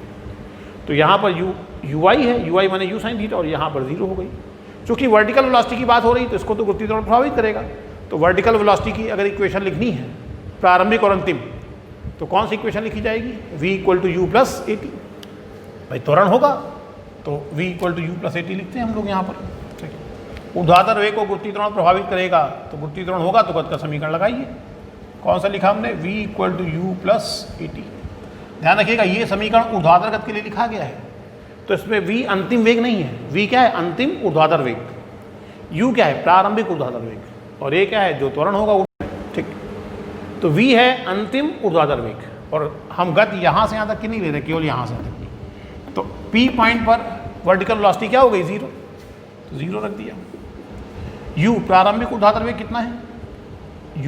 तो यहाँ पर यू आई है, यू आई माने यू साइन थीटा, और यहाँ पर 0 हो गई। चूंकि वर्टिकल वेलोसिटी की बात हो रही, तो इसको तो गुरुत्वीय त्वरण प्रभावित करेगा। तो वर्टिकल वेलोसिटी की अगर इक्वेशन लिखनी है प्रारंभिक और अंतिम, तो कौन सी इक्वेशन लिखी जाएगी? v = u + at। भाई त्वरण होगा तो v = u + at लिखते हैं हम लोग यहाँ पर, ठीक है। ऊर्ध्वाधर वेग को गुरुत्वीय त्वरण प्रभावित करेगा, तो गुरुत्वीय त्वरण होगा तो गति का समीकरण लगाइए। कौन सा लिखा हमने? v = u + at। ध्यान रखिएगा ये समीकरण ऊर्ध्वाधर गति के लिए लिखा गया है, तो इसमें v अंतिम वेग नहीं है। v क्या है? अंतिम ऊर्ध्वाधर वेग। u क्या है? प्रारंभिक ऊर्ध्वाधर वेग। और a क्या है? जो त्वरण होगा, ठीक। तो v है अंतिम ऊर्ध्वाधर वेग, और हम गति यहाँ से यहाँ तक की नहीं ले रहे, केवल यहाँ से यहाँ तक की। तो p पॉइंट पर वर्टिकल वेलोसिटी क्या हो गई? 0। तो 0 रख दिया। u प्रारंभिक ऊर्ध्वाधर वेग कितना है?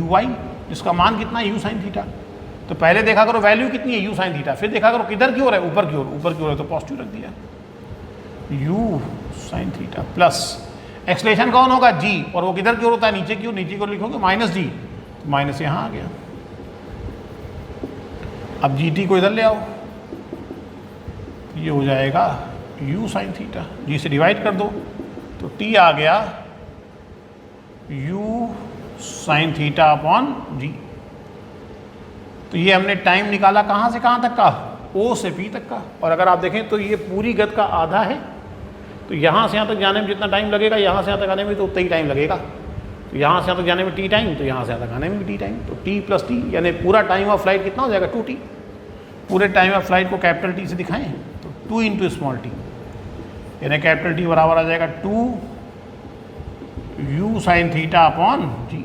ui, जिसका मान कितना है? u sin theta. तो पहले देखा करो वैल्यू कितनी है? u sin theta. फिर देखा करो किधर की ओर है? ऊपर की ओर। ऊपर की ओर है तो पॉजिटिव रख दिया, u sin theta plus acceleration कौन होगा? g, और वो किधर की ओर होता है? नीचे की ओर। नीचे की ओर लिखोगे -g, माइनस यहाँ आ गया। अब gt को इधर ले आओ, ये हो जाएगा u sin थीटा। g से डिवाइड कर दो तो t आ गया u sin theta upon g। तो ये हमने टाइम निकाला कहाँ से कहाँ तक का? o से p तक का। और अगर आप देखें तो ये पूरी गति का आधा है, तो यहाँ से यहाँ तक जाने में जितना टाइम लगेगा, यहाँ से यहाँ तक आने में तो उतना ही टाइम लगेगा। तो यहाँ से यहाँ तक जाने में t टाइम, तो यहाँ से यहाँ तक आने में भी t टाइम। तो t + t यानी पूरा टाइम ऑफ फ्लाइट कितना हो जाएगा? 2t। पूरे टाइम ऑफ फ्लाइट को कैपिटल T से दिखाएं तो 2 × स्मॉल t, यानी कैपिटल T बराबर आ जाएगा 2 u sin theta upon g।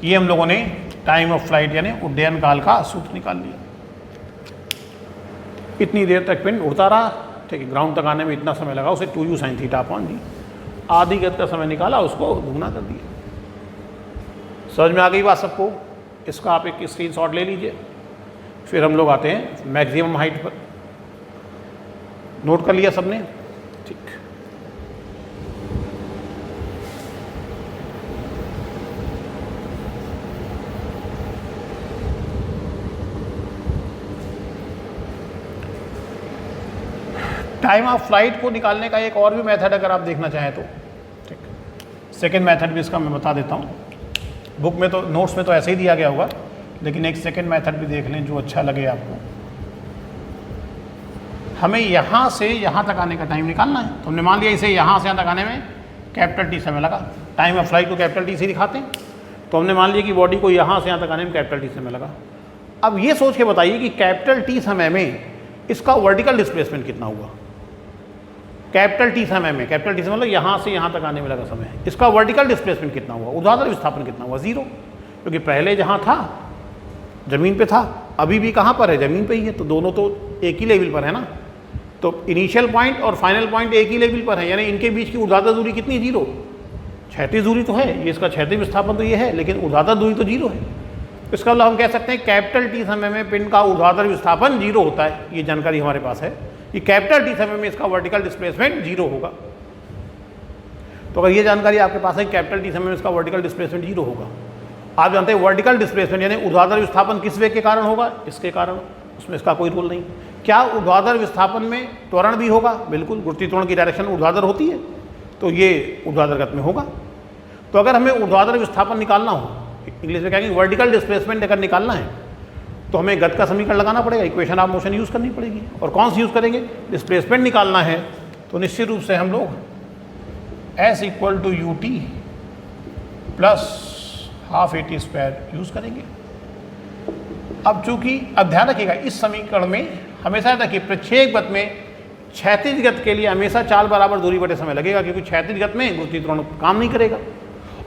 ये हम लोगों ने टाइम ऑफ फ्लाइट यानी उड्डयन काल का सूत्र निकाल लिया। इतनी देर तक पिंड उड़ता रहा, ठीक है, ग्राउंड तक आने में इतना समय लगा, उसे 2u sin theta upon g। आधी गति का समय निकाला, उसको दुगना कर दिया। समझ में आ गई बात सबको? इसका आप एक स्क्रीनशॉट ले लीजिए। फिर हम लोग आते हैं मैक्सिमम हाइट पर। नोट कर लिया सबने? ठीक। टाइम ऑफ फ्लाइट को निकालने का एक और भी मेथड अगर आप देखना चाहें तो, ठीक, सेकेंड मेथड भी इसका मैं बता देता हूँ। बुक में तो, नोट्स में तो ऐसे ही दिया गया होगा, लेकिन एक सेकेंड मेथड भी देख लें जो अच्छा लगे आपको। हमें यहाँ से यहाँ तक आने का टाइम निकालना है। तो हमने मान लिया इसे यहाँ से यहाँ तक आने में कैपिटल T समय लगा। टाइम ऑफ फ्लाइट को कैपिटल T से दिखाते हैं, तो हमने मान लिया कि बॉडी को यहाँ से यहाँ तक आने में कैपिटल T समय लगा। अब ये सोच के बताइए कि कैपिटल T समय में इसका वर्टिकल डिस्प्लेसमेंट कितना हुआ? कैपिटल T समय में, कैपिटल T से मतलब यहाँ से यहाँ तक आने में लगा समय, इसका वर्टिकल डिस्प्लेसमेंट कितना हुआ? ऊर्ध्वाधर विस्थापन कितना हुआ? 0। क्योंकि पहले जहाँ था ज़मीन पे था, अभी भी कहाँ पर है? ज़मीन पे ही है। तो दोनों तो एक ही लेवल पर है ना। तो इनिशियल पॉइंट और फाइनल पॉइंट एक ही लेवल पर है, यानी इनके बीच की ऊर्ध्वाधर दूरी कितनी? 0। क्षैतिज दूरी तो है, ये इसका क्षैतिज विस्थापन तो ये है, लेकिन ऊर्ध्वाधर दूरी तो 0 है। इसका मतलब हम कह सकते हैं कैपिटल T समय में पिंड का ऊर्ध्वाधर विस्थापन 0 होता है। ये जानकारी हमारे पास है कि कैपिटल T समय में इसका वर्टिकल डिस्प्लेसमेंट 0 होगा। तो अगर ये जानकारी आपके पास है कैपिटल T समय में इसका वर्टिकल डिस्प्लेसमेंट 0 होगा, आप जानते हैं वर्टिकल डिस्प्लेसमेंट यानी ऊर्ध्वाधर विस्थापन किस वेग के कारण होगा? इसके कारण। उसमें इसका कोई रोल नहीं। क्या ऊर्ध्वाधर विस्थापन में त्वरण भी होगा? बिल्कुल, गुरुत्वीय त्वरण की डायरेक्शन ऊर्ध्वाधर होती है, तो ये ऊर्ध्वाधर गति में होगा। तो अगर हमें ऊर्ध्वाधर विस्थापन निकालना हो, इंग्लिश में कहेंगे वर्टिकल डिस्प्लेसमेंट अगर निकालना है, तो हमें गति का समीकरण लगाना पड़ेगा, इक्वेशन ऑफ मोशन यूज़ करनी पड़ेगी। और कौन सी यूज़ करेंगे? डिस्प्लेसमेंट निकालना है तो निश्चित रूप से हम लोग S = ut plus ½ at² use करेंगे। अब चूंकि, अब ध्यान रखिएगा इस समीकरण में हमेशा देखिए प्रक्षेप गति में क्षैतिज गति के लिए हमेशा चाल बराबर दूरी बटे समय लगेगा, क्योंकि क्षैतिज गति में गुरुत्वीय त्वरण काम नहीं करेगा।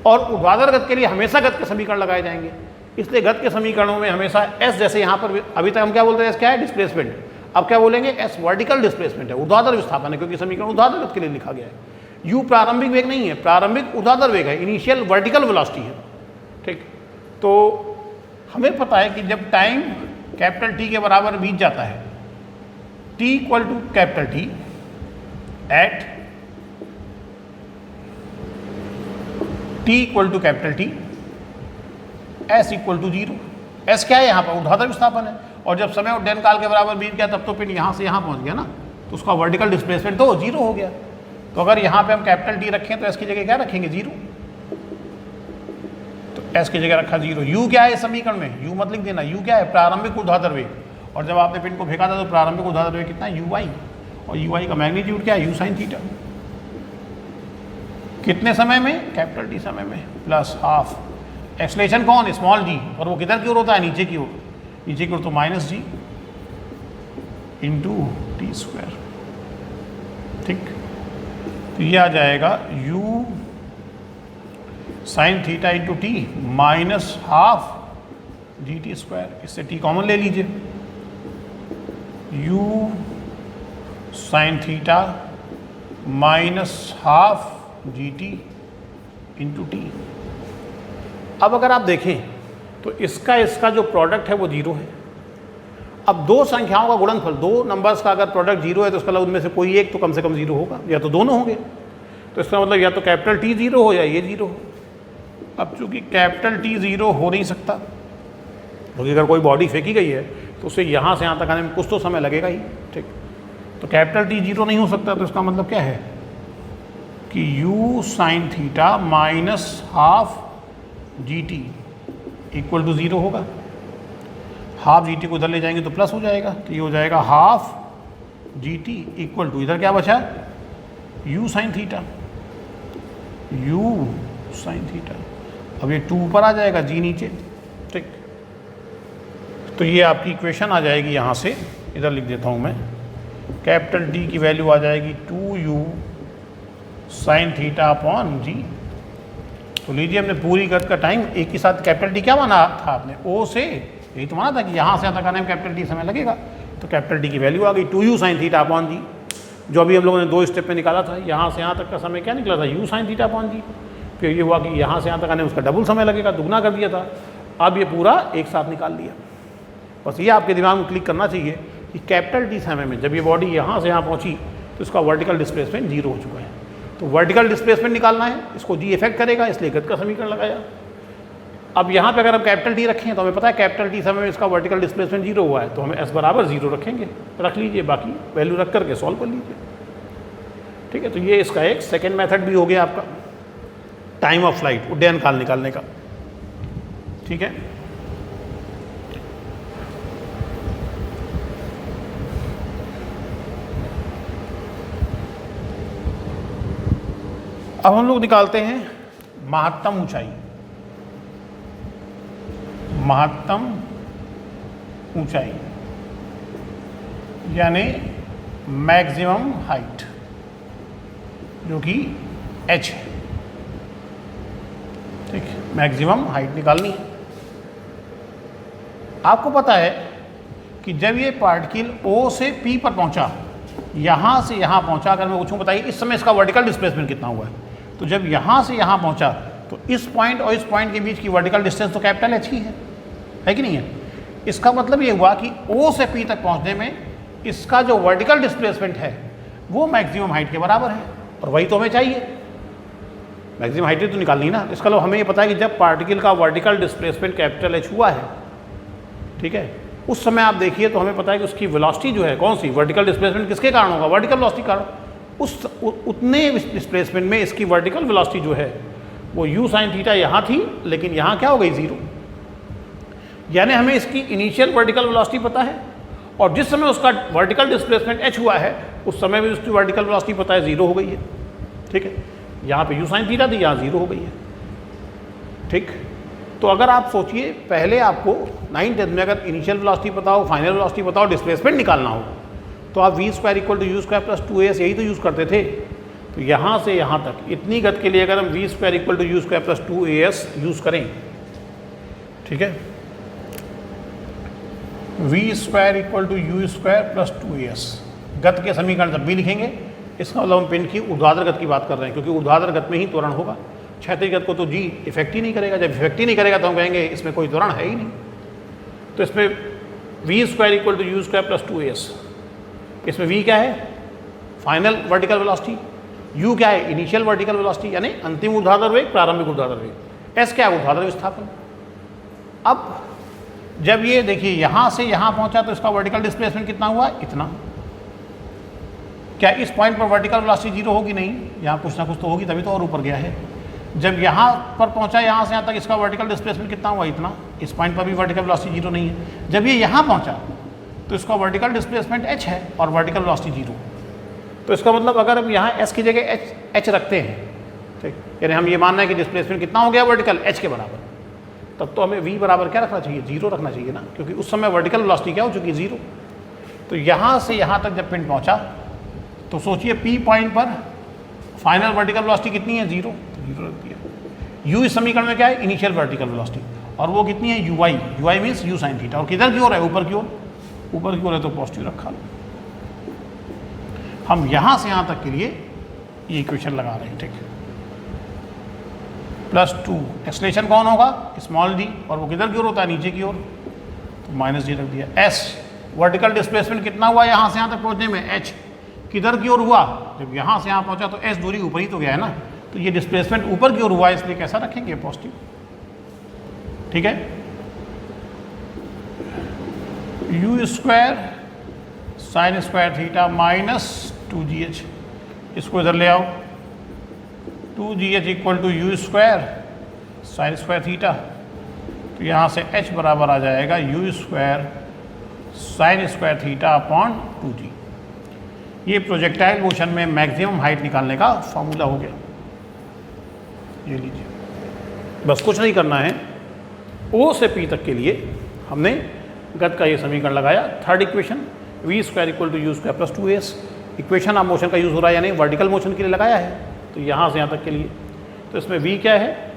और ऊर्ध्वाधर गति के लिए हमेशा गति के समीकरण लगाए जाएंगे। इसलिए गति के समीकरणों में हमेशा S, जैसे यहाँ पर अभी तक हम क्या बोलते हैं? S क्या है? डिस्प्लेसमेंट। अब क्या बोलेंगे? S वर्टिकल डिस्प्लेसमेंट है, ऊर्ध्वाधर विस्थापन है, क्योंकि समीकरण ऊर्ध्वाधर गति के लिए लिखा गया है। U प्रारंभिक वेग नहीं है, प्रारंभिक ऊर्ध्वाधर वेग है, इनिशियल वर्टिकल वेलोसिटी है। ठीक, तो हमें पता है कि जब टाइम कैपिटल टी के बराबर बीत जाता है, t equal to capital t at t equal to capital t s equal to zero. S क्या है यहाँ पर? ऊर्ध्वाधर विस्थापन है, और जब समय उड्डयन काल के बराबर बीत गया तब तो पिंड यहाँ से यहाँ पहुँच गया ना, तो उसका वर्टिकल डिस्प्लेसमेंट तो जीरो हो गया। तो अगर यहाँ पे हम कैपिटल टी रखें तो एस की जगह क्या रखेंगे? जीरो। तो एस की जगह रखा जीरो। यू क्या है इस समीकरण में? यू मत लिख देना। यू क्या है? प्रारंभिक ऊर्ध्वाधर वेग, और जब आपने पिंड को फेंका था तो प्रारंभिक ऊर्ध्वाधर वेग कितना है? यू आई, और यू आई का मैग्नीट्यूड क्या है? You sine theta. कितने समय में? कैपिटल टी समय में, प्लस हाफ एक्सलेशन कौन? स्मॉल जी, और वो किधर की ओर होता है? नीचे की ओर। नीचे की ओर तो माइनस जी इंटू टी स्क्वायर। ठीक, तो ये आ जाएगा u sine theta into T minus half g t square. इससे टी कॉमन ले लीजिए, u sine theta minus half g T into T. अब अगर आप देखें तो इसका जो प्रोडक्ट है वो जीरो है। अब दो संख्याओं का गुणनफल, दो नंबर्स का अगर प्रोडक्ट जीरो है तो इसका मतलब उनमें से कोई एक तो कम से कम जीरो होगा, या तो दोनों होंगे। तो इसका मतलब या तो कैपिटल टी जीरो हो या ये जीरो हो। अब चूंकि कैपिटल टी जीरो हो नहीं सकता, क्योंकि अगर कोई बॉडी फेंकी गई है तो उसे यहाँ से यहाँ तक आने में कुछ तो समय लगेगा ही। ठीक, तो कैपिटल टी जीरो नहीं हो सकता, तो इसका मतलब क्या है कि u sine theta minus half g t equal to zero होगा। हाफ जी टी को इधर ले जाएंगे तो प्लस हो जाएगा, तो ये हो जाएगा half g t equal to, इधर क्या बचा? u sine theta, u sine theta. अब ये 2 ऊपर आ जाएगा, g नीचे। ठीक, तो ये आपकी इक्वेशन आ जाएगी। यहाँ से इधर लिख देता हूँ मैं, कैपिटल D की वैल्यू आ जाएगी 2u sine theta upon g. तो लीजिए, हमने पूरी गत का टाइम एक ही साथ कैपिटल टी क्या माना था आपने? ओ से, यही तो माना था कि यहाँ से यहाँ तक आने में कैपिटल टी समय लगेगा। तो कैपिटल टी की वैल्यू आ गई 2u साइन थीटा अपॉन जी, जो अभी हम लोगों ने 2 स्टेप में निकाला था। यहाँ से यहाँ तक का समय क्या निकला था? u साइन थीटा अपॉन जी। फिर ये हुआ कि यहाँ से यहाँ तक आने में उसका डबल समय लगेगा, दुगना कर दिया था। अब ये पूरा एक साथ निकाल लिया। बस ये आपके दिमाग में क्लिक करना चाहिए कि कैपिटल टी समय में जब ये बॉडी यहाँ से यहाँ पहुँची तो इसका वर्टिकल डिस्प्लेसमेंट जीरो हो चुका है। तो वर्टिकल डिस्प्लेसमेंट निकालना है, इसको जी इफेक्ट करेगा, इसलिए गत का समीकरण लगाया। अब यहाँ पे अगर हम कैपिटल टी रखें तो हमें पता है कैपिटल टी समय में इसका वर्टिकल डिस्प्लेसमेंट जीरो हुआ है, तो हमें एस बराबर जीरो रखेंगे, रख लीजिए, बाकी वैल्यू रख करके सॉल्व कर लीजिए। ठीक है, तो ये इसका एक सेकेंड मेथड भी हो गया आपका, टाइम ऑफ फ्लाइट, उड्डयन काल निकालने का। ठीक है, अब हम लोग निकालते हैं महत्तम ऊंचाई। महत्तम ऊंचाई यानी मैक्सिमम हाइट, जो कि h है। ठीक है, मैक्सिमम हाइट निकालनी है। आपको पता है कि जब ये पार्टिकल O से P पर पहुंचा, यहाँ से यहाँ पहुंचा, अगर मैं पूछूं बताइए इस समय इसका वर्टिकल डिस्प्लेसमेंट कितना हुआ है, तो जब यहाँ से यहाँ पहुंचा तो इस पॉइंट और इस पॉइंट के बीच की वर्टिकल डिस्टेंस तो कैपिटल h ही है कि नहीं है? इसका मतलब ये हुआ कि O से P तक पहुंचने में इसका जो वर्टिकल डिस्प्लेसमेंट है वो मैक्सिमम हाइट के बराबर है, और वही तो हमें चाहिए। मैक्सिमम हाइट तो निकालनी है ना। इसका मतलब हमें ये पता है कि जब पार्टिकल का वर्टिकल डिस्प्लेसमेंट कैपिटल H हुआ है, ठीक है, उस समय आप देखिए तो हमें पता है कि उसकी वेलोसिटी जो है, कौन सी वर्टिकल डिस्प्लेसमेंट किसके कारण होगा? वर्टिकल वेलोसिटी कारण। उतने डिस्प्लेसमेंट में इसकी वर्टिकल वेलोसिटी जो है वो u साइन थीटा यहाँ थी, लेकिन यहाँ क्या हो गई? जीरो। यानी हमें इसकी इनिशियल वर्टिकल वेलोसिटी पता है, और जिस समय उसका वर्टिकल डिस्प्लेसमेंट h हुआ है उस समय भी उसकी वर्टिकल वेलोसिटी पता है, जीरो हो गई है। ठीक है, यहाँ पे u साइन थीटा थी, यहाँ जीरो हो गई है। ठीक, तो अगर आप सोचिए, पहले आपको 9th में अगर इनिशियल वेलोसिटी पता हो, फाइनल वेलोसिटी पता हो, डिस्प्लेसमेंट निकालना हो, तो आप v square equal to u square plus 2as यही तो यूज़ करते थे। तो यहाँ से यहाँ तक इतनी गत के लिए अगर हम v square equal to u square plus 2as use करें, ठीक है, v square equal to u square plus 2as गत के समीकरण जब भी लिखेंगे, इसका मतलब हम पिंड की ऊर्ध्वाधर गत की बात कर रहे हैं, क्योंकि ऊर्ध्वाधर गत में ही त्वरण होगा। क्षैतिज गत को तो जी इफेक्ट ही नहीं करेगा। जब इफेक्ट ही नहीं करेगा तो हम कहेंगे इसमें कोई त्वरण है ही नहीं। तो इसमें v square equal to u square plus 2as। इसमें v क्या है? Final vertical velocity. u क्या है? इनिशियल वर्टिकल वेलोसिटी यानी अंतिम ऊर्ध्वाधर वेग, प्रारंभिक ऊर्ध्वाधर वेग। s क्या है? ऊर्ध्वाधर विस्थापन। अब जब ये देखिए यहाँ से यहाँ पहुँचा तो इसका वर्टिकल डिस्प्लेसमेंट कितना हुआ? इतना। क्या इस पॉइंट पर वर्टिकल वेलोसिटी जीरो होगी? नहीं, यहाँ कुछ ना कुछ तो होगी, तभी तो और ऊपर गया है। जब यहाँ पर पहुँचा, यहाँ से यहाँ तक इसका वर्टिकल डिस्प्लेसमेंट कितना हुआ? इतना। इस पॉइंट पर भी वर्टिकल वेलोसिटी जीरो नहीं है। जब ये यहाँ पहुँचा तो इसका वर्टिकल डिस्प्लेसमेंट h है और वर्टिकल वेलोसिटी जीरो। तो इसका मतलब अगर हम यहाँ s की जगह h रखते हैं, ठीक, यानी हम ये मानना है कि डिस्प्लेसमेंट कितना हो गया वर्टिकल? h के बराबर, तब तो हमें v बराबर क्या रखना चाहिए? जीरो रखना चाहिए ना, क्योंकि उस समय वर्टिकल वेलोसिटी क्या हो चुकी है? जीरो। तो यहाँ से यहाँ तक जब पिंड पहुँचा तो सोचिए P पॉइंट पर फाइनल वर्टिकल वेलोसिटी कितनी है? जीरो। तो जीरो रख दिया। u इस समीकरण में क्या है? इनिशियल वर्टिकल वेलोसिटी, और वो कितनी है? ui means u sine theta. और किधर की ओर है? ऊपर की ओर। ऊपर की ओर है तो पॉजिटिव रखा। हम यहाँ से यहाँ तक के लिए ये इक्वेशन लगा रहे हैं, ठीक है। +2 एक्सलेशन कौन होगा? स्मॉल d, और वो किधर की ओर होता है? नीचे की ओर, तो -d रख दिया। s वर्टिकल डिस्प्लेसमेंट कितना हुआ यहाँ से यहाँ तक पहुँचने में? h किधर की ओर हुआ? जब यहाँ से यहाँ पहुँचा तो s दूरी ऊपर ही तो गया है ना, तो ये डिस्प्लेसमेंट ऊपर की ओर हुआ, इसलिए कैसा रखेंगे? पॉजिटिव, ठीक है। u square sine square theta -2gh, इसको इधर ले आओ। 2gh equal to u square sine square theta, तो यहाँ से h बराबर आ जाएगा u square sine square theta upon 2g। ये प्रोजेक्टाइल मोशन में मैक्सिमम हाइट निकालने का फॉर्मूला हो गया। ये लीजिए, बस कुछ नहीं करना है। O से P तक के लिए हमने गत का ये समीकरण लगाया। Third equation v square equal to u square plus 2as, equation of motion का यूज़ हो रहा है, यानी वर्टिकल मोशन के लिए लगाया है, तो यहाँ से यहाँ तक के लिए। तो इसमें v क्या है?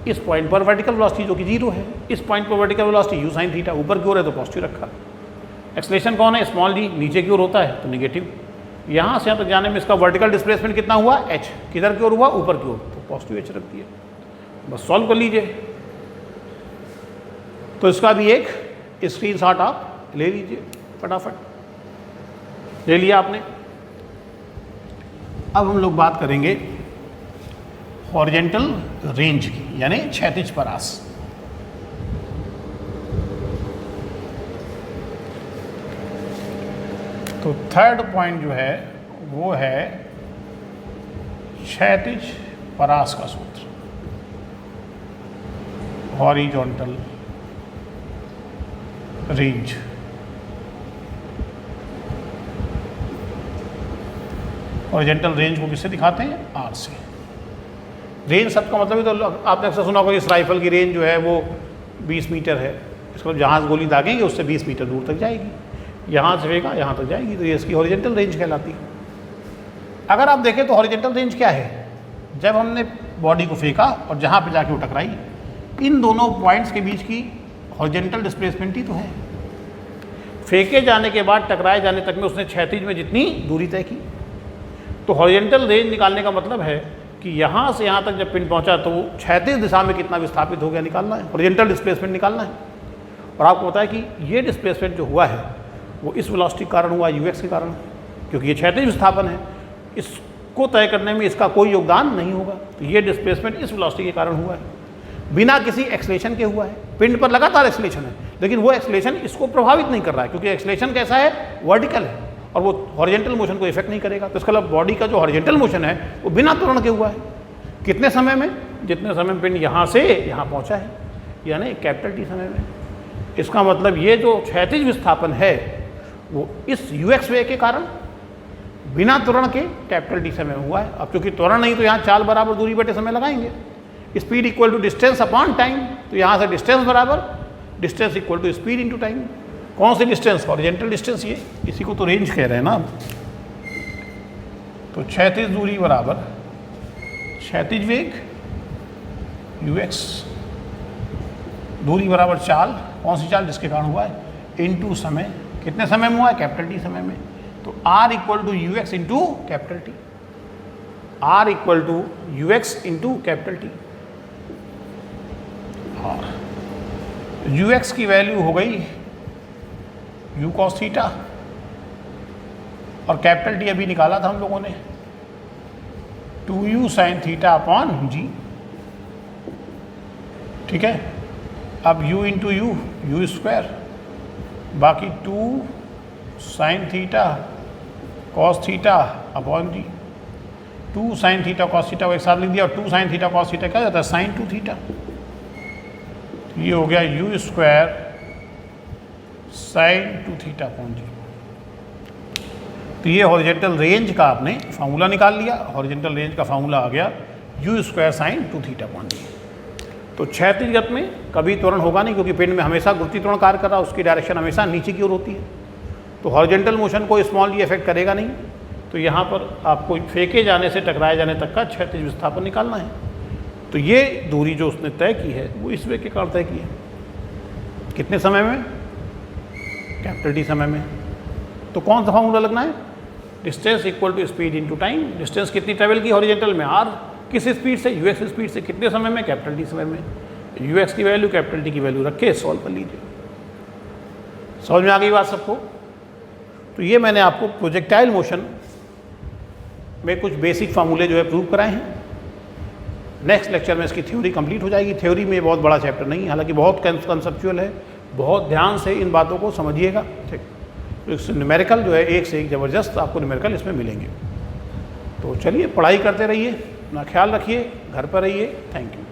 इस पॉइंट पर वर्टिकल वेलोसिटी जो कि जीरो है, इस पॉइंट पर vertical velocity u sine theta, ऊपर की ओर है तो पॉजिटिव रखा। एक्सलेशन कौन है? स्मॉल d, नीचे की ओर होता है तो निगेटिव। यहाँ से यहाँ तक जाने में इसका वर्टिकल डिस्प्लेसमेंट कितना हुआ? h किधर की ओर हुआ? ऊपर की ओर, तो पॉजिटिव h रख दिया। बस सॉल्व कर लीजिए। तो इसका भी एक स्क्रीनशॉट आप ले लीजिए फटाफट। ले लिया आपने। अब हम लोग बात करेंगे हॉरिजेंटल रेंज की, यानी क्षैतिज परास। तो थर्ड पॉइंट जो है वो है क्षैतिज परास का सूत्र, हॉरिजॉन्टल रेंज। हॉरिजॉन्टल रेंज को किससे दिखाते हैं? R से। रेंज सबका मतलब ही तो आपने अक्सर सुना होगा कि इस राइफल की रेंज जो है वो 20 मीटर है। इसको जहाँ से गोली दागेंगे उससे 20 मीटर दूर तक जाएगी, यहाँ से फेंका यहाँ तक जाएगी, तो ये इसकी हॉरिजॉन्टल रेंज कहलाती है। अगर आप देखें तो हॉरिजॉन्टल रेंज क्या है? जब हमने बॉडी को फेंका और जहाँ पे जाके वो टकराई, इन दोनों पॉइंट्स के बीच की हॉरिजॉन्टल डिस्प्लेसमेंट ही तो है। फेंके जाने के बाद टकराए जाने तक में उसने क्षैतिज में जितनी दूरी तय की। तो हॉरिजॉन्टल रेंज निकालने का मतलब है कि यहाँ से यहाँ तक जब पिंड पहुँचा तो वो क्षैतिज दिशा में कितना विस्थापित हो गया निकालना है, हॉरिजॉन्टल डिस्प्लेसमेंट निकालना है। और आपको पता है कि ये डिस्प्लेसमेंट जो हुआ है वो इस वेलोसिटी के कारण हुआ, ux के कारण, क्योंकि ये क्षैतिज विस्थापन है। इसको तय करने में इसका कोई योगदान नहीं होगा। तो ये डिस्प्लेसमेंट इस वेलोसिटी के कारण हुआ है, बिना किसी एक्सलेशन के हुआ है। पिंड पर लगातार एक्सलेशन है, लेकिन वो एक्सलेशन इसको प्रभावित नहीं कर रहा है, क्योंकि एक्सलेशन कैसा है? वर्टिकल है, और वो हॉरिजॉन्टल मोशन को इफेक्ट नहीं करेगा। तो इसका मतलब बॉडी का जो हॉरिजॉन्टल मोशन है वो बिना त्वरण के हुआ है। कितने समय में? जितने समय में पिंड यहाँ से यहाँ पहुँचा है, यानी कैपिटल T समय में। इसका मतलब ये जो क्षैतिज विस्थापन है वो इस ux वे के कारण बिना त्वरण के कैपिटल T समय हुआ है। अब चूंकि त्वरण नहीं तो यहाँ चाल बराबर दूरी बटे समय लगाएंगे। Speed equal to distance upon time, तो यहाँ से डिस्टेंस बराबर distance equal to speed into time. कौन सी डिस्टेंस? Horizontal distance. ये इसी को तो रेंज कह रहे हैं ना। तो क्षैतिज दूरी बराबर क्षैतिज वेग ux, दूरी बराबर चाल, कौन सी चाल? जिसके कारण हुआ है, इनटू समय। कितने समय में हुआ है? कैपिटल T समय में। तो r equal to ux into capital T, r equal to ux into capital T। और ux की वैल्यू हो गई u cos थीटा, और कैपिटल टी अभी निकाला था हम लोगों ने 2u sin theta upon g। ठीक है, अब u इंटू यू स्क्वायर, बाकी 2 sin theta cos theta upon g. 2 sin theta cos theta को एक साथ लिख दिया, और 2 sin थीटा cos थीटा क्या जाता है sin 2 थीटा। ये हो गया u square sin 2 theta upon g. तो ये हॉरिजेंटल रेंज का आपने फार्मूला निकाल लिया। हॉरिजेंटल रेंज का फार्मूला आ गया u square sin 2 theta upon g. तो क्षैतिज गति में कभी त्वरण होगा नहीं, क्योंकि पिंड में हमेशा गुरुत्वीय त्वरण कार्य कर रहा है, उसकी डायरेक्शन हमेशा नीचे की ओर होती है। तो हॉरिजेंटल मोशन को स्मॉल जी इफेक्ट करेगा नहीं। तो यहाँ पर आपको फेंके जाने से टकराए जाने तक का क्षैतिज विस्थापन निकालना है। तो ये दूरी जो उसने तय की है वो इस वे के कारण तय की है। कितने समय में? कैपिटल टी समय में। तो कौन सा फार्मूला लगना है? Distance equal to speed into time. Distance कितनी ट्रेवल की हॉरिजेंटल में? आर। किस स्पीड से? यूएक्स स्पीड से। कितने समय में? कैपिटल टी समय में। यूएक्स की वैल्यू कैपिटल टी की वैल्यू रख के सॉल्व कर लीजिए। समझ में आ गई बात सबको? तो ये मैंने आपको प्रोजेक्टाइल मोशन में कुछ बेसिक फार्मूले जो है प्रूव कराए हैं। नेक्स्ट लेक्चर में इसकी थ्योरी कंप्लीट हो जाएगी। थ्योरी में बहुत बड़ा चैप्टर नहीं है, हालांकि बहुत कंसेप्चुअल है। बहुत ध्यान से इन बातों को समझिएगा। ठीक, तो न्यूमेरिकल जो है एक से एक ज़बरदस्त आपको न्यूमेरिकल इसमें मिलेंगे। तो चलिए पढ़ाई करते रहिए, अपना ख्याल रखिए, घर पर रहिए। Thank you.